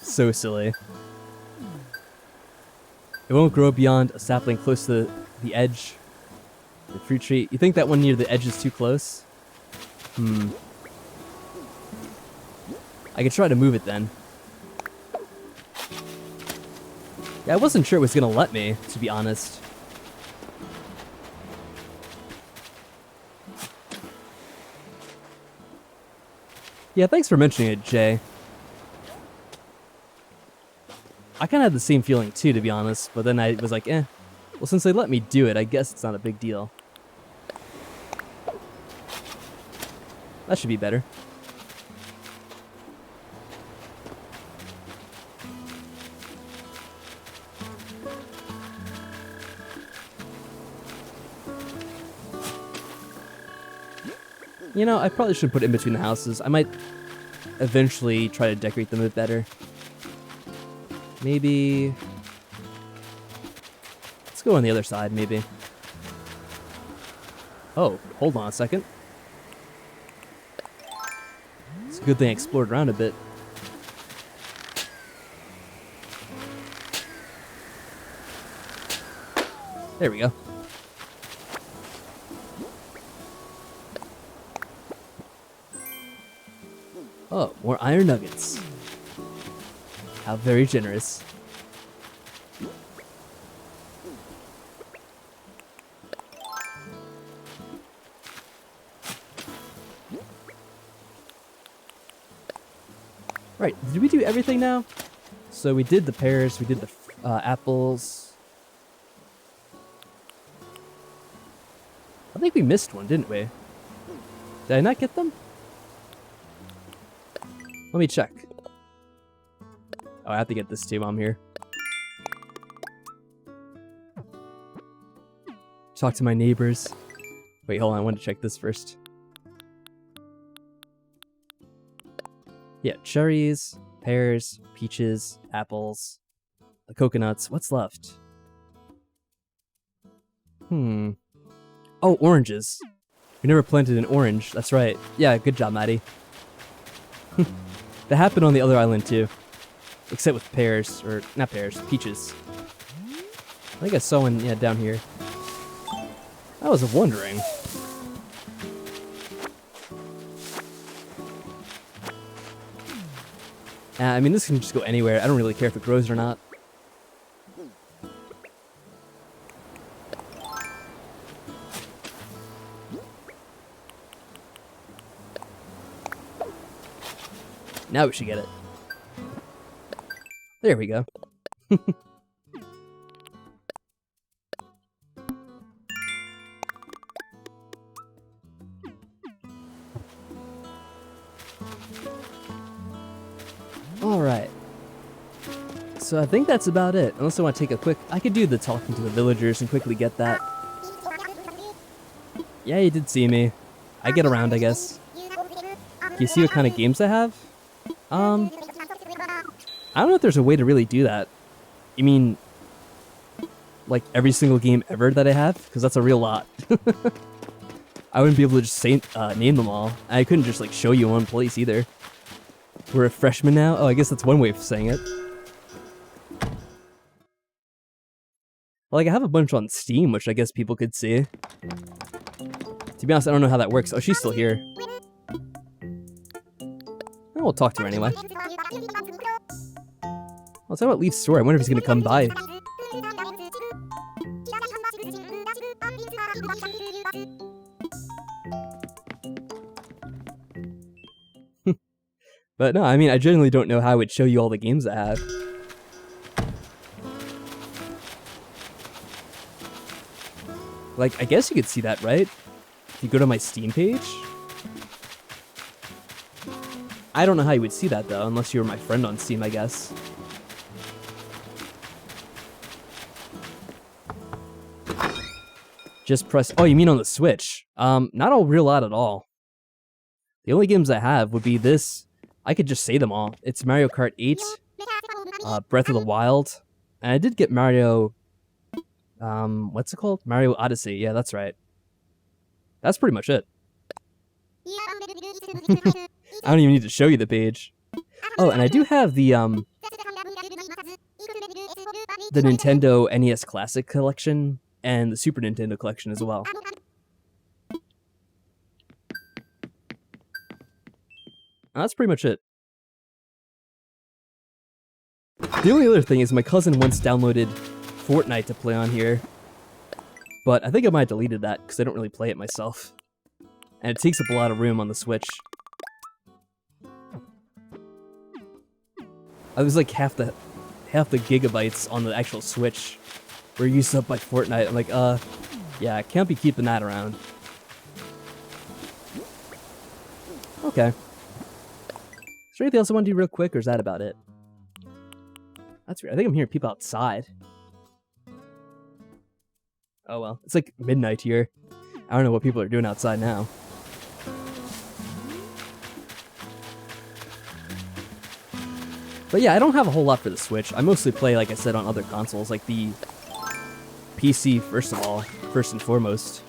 S1: So silly. It won't grow beyond a sapling close to the edge. The fruit tree. You think that one near the edge is too close? I could try to move it then. Yeah, I wasn't sure it was gonna let me, to be honest. Yeah, thanks for mentioning it, Jay. I kind of had the same feeling too, to be honest, but then I was like, well, since they let me do it, I guess it's not a big deal. That should be better. You know, I probably should put it in between the houses. I might eventually try to decorate them a bit better. Maybe... let's go on the other side, maybe. Oh, hold on a second. It's a good thing I explored around a bit. There we go. Oh, more iron nuggets. How very generous. Right, did we do everything now? So we did the pears, we did the apples. I think we missed one, didn't we? Did I not get them? Let me check. Oh, I have to get this too while I'm here. Talk to my neighbors. Wait, hold on, I want to check this first. Yeah, cherries, pears, peaches, apples, the coconuts. What's left? Oh, oranges. We never planted an orange. That's right. Yeah, good job, Maddie. That happened on the other island too. Except with pears, or not pears, peaches. I think I saw one, yeah, down here. I was wondering. I mean, this can just go anywhere. I don't really care if it grows or not. Now we should get it. There we go. Alright. So I think that's about it. Unless I want to take a quick... I could do the talking to the villagers and quickly get that. Yeah, you did see me. I get around, I guess. Do you see what kind of games I have? I don't know if there's a way to really do that. You mean, like every single game ever that I have? Because that's a real lot. I wouldn't be able to just say, name them all. I couldn't just like show you one place either. We're a freshman now? Oh, I guess that's one way of saying it. Like, I have a bunch on Steam, which I guess people could see. To be honest, I don't know how that works. Oh, she's still here. Oh, we'll talk to her anyway. Let's talk about Leaf's store. I wonder if he's gonna come by. But no, I mean, I genuinely don't know how I would show you all the games I have. Like, I guess you could see that, right? If you go to my Steam page. I don't know how you would see that, though, unless you were my friend on Steam, I guess. Just press... Oh, you mean on the Switch? Not a real lot at all. The only games I have would be this... I could just say them all. It's Mario Kart 8, Breath of the Wild, and I did get Mario, what's it called? Mario Odyssey, yeah, that's right. That's pretty much it. I don't even need to show you the page. Oh, and I do have the Nintendo NES Classic Collection and the Super Nintendo Collection as well. That's pretty much it. The only other thing is my cousin once downloaded Fortnite to play on here, but I think I might have deleted that because I don't really play it myself. And it takes up a lot of room on the Switch. I was like half the gigabytes on the actual Switch were used up by Fortnite. I'm like, yeah, I can't be keeping that around. Okay. Is there anything else I want to do real quick, or is that about it? That's weird. I think I'm hearing people outside. Oh well, it's like midnight here. I don't know what people are doing outside now. But yeah, I don't have a whole lot for the Switch. I mostly play, like I said, on other consoles, like the PC, first of all, first and foremost.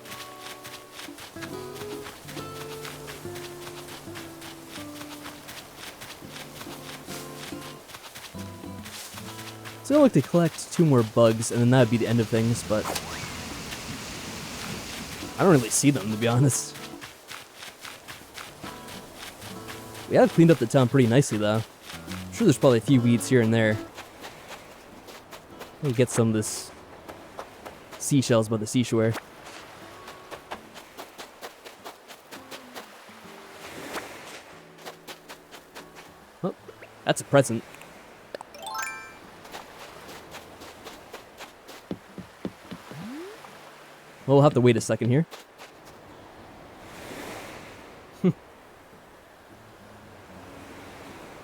S1: So I'll look to collect 2 more bugs, and then that would be the end of things, but I don't really see them, to be honest. We have cleaned up the town pretty nicely, though. I'm sure there's probably a few weeds here and there. We'll get some of this seashells by the seashore. Oh, that's a present. Well, we'll have to wait a second here.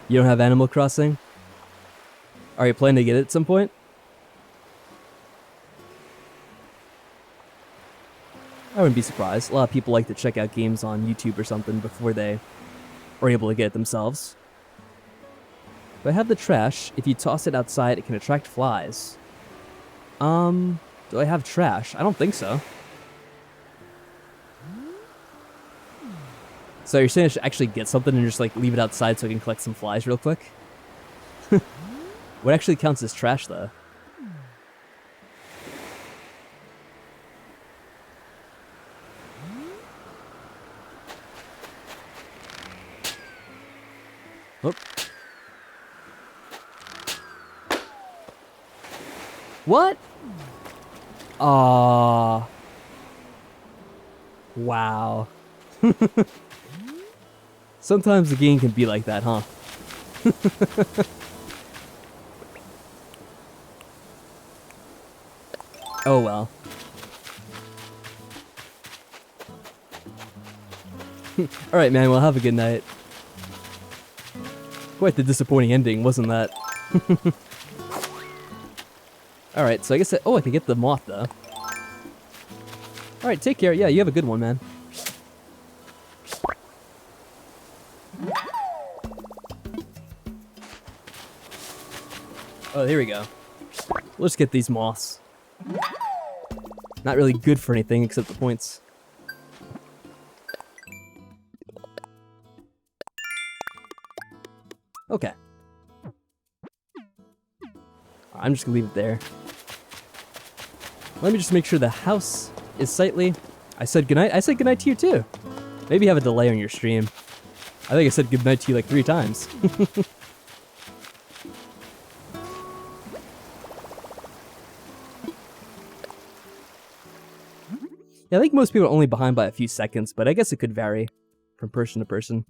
S1: You don't have Animal Crossing? Are you planning to get it at some point? I wouldn't be surprised. A lot of people like to check out games on YouTube or something before they are able to get it themselves. But I have the trash. If you toss it outside, it can attract flies. Do I have trash? I don't think so. So you're saying I should actually get something and just like leave it outside so I can collect some flies real quick? What actually counts as trash though? Oop. What? Aww. Wow. Sometimes the game can be like that, huh? Oh well. Alright, man, well, have a good night. Quite the disappointing ending, wasn't that? Alright, so I guess oh, I can get the moth, though. Alright, take care. Yeah, you have a good one, man. Oh, here we go. We'll just get these moths. Not really good for anything except the points. Okay. I'm just gonna leave it there. Let me just make sure the house is sightly. I said goodnight. I said goodnight to you too. Maybe you have a delay on your stream. I think I said goodnight to you like 3 times. Yeah, I think most people are only behind by a few seconds, but I guess it could vary from person to person.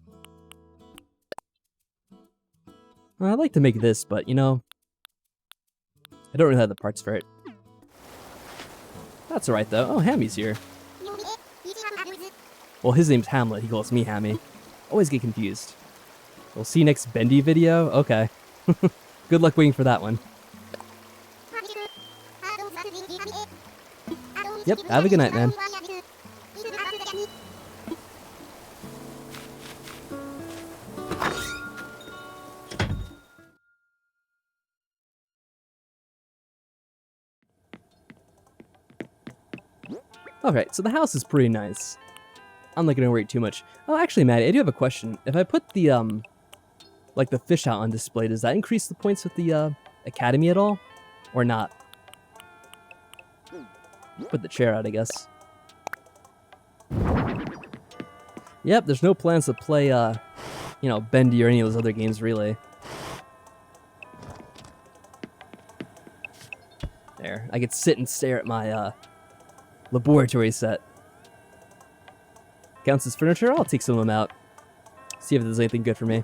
S1: I'd like to make this, but you know, I don't really have the parts for it. That's alright though. Oh, Hammy's here. Well, his name's Hamlet. He calls me Hammy. Always get confused. We'll see you next Bendy video? Okay. Good luck waiting for that one. Yep, have a good night, man. Alright, so the house is pretty nice. I'm not gonna worry too much. Oh, actually, Maddie, I do have a question. If I put the, like the fish out on display, does that increase the points with the, academy at all? Or not? Put the chair out, I guess. Yep, there's no plans to play, you know, Bendy or any of those other games, really. There, I could sit and stare at my, laboratory set. Counts as furniture? I'll take some of them out. See if there's anything good for me.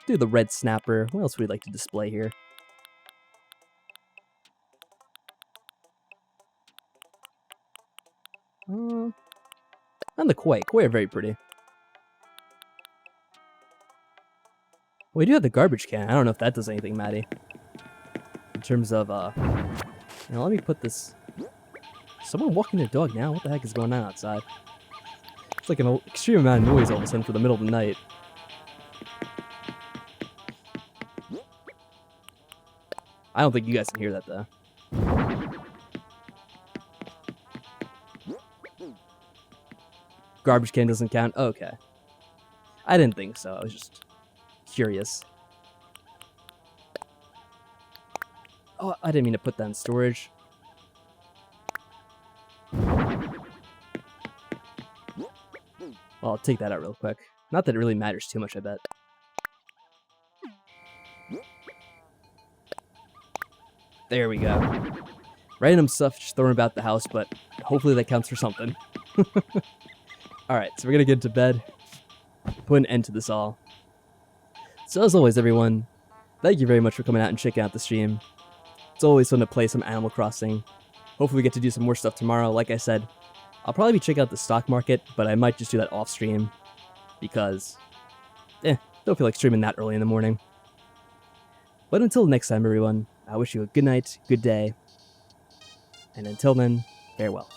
S1: Do the red snapper. What else would we like to display here? And the koi. Koi are very pretty. We do have the garbage can. I don't know if that does anything, Maddie. In terms of, you know, let me put this... Someone walking their dog now? What the heck is going on outside? like an extreme amount of noise all of a sudden for the middle of the night. I don't think you guys can hear that, though. Garbage can doesn't count? Okay. I didn't think so. I was just curious. Oh, I didn't mean to put that in storage. Well, I'll take that out real quick. Not that it really matters too much, I bet. There we go. Random stuff just thrown about the house, but hopefully that counts for something. Alright, so we're gonna get to bed. Put an end to this all. So as always, everyone, thank you very much for coming out and checking out the stream. It's always fun to play some Animal Crossing. Hopefully we get to do some more stuff tomorrow. Like I said, I'll probably be checking out the stock market, but I might just do that off stream. Because, don't feel like streaming that early in the morning. But until next time, everyone, I wish you a good night, good day, and until then, farewell.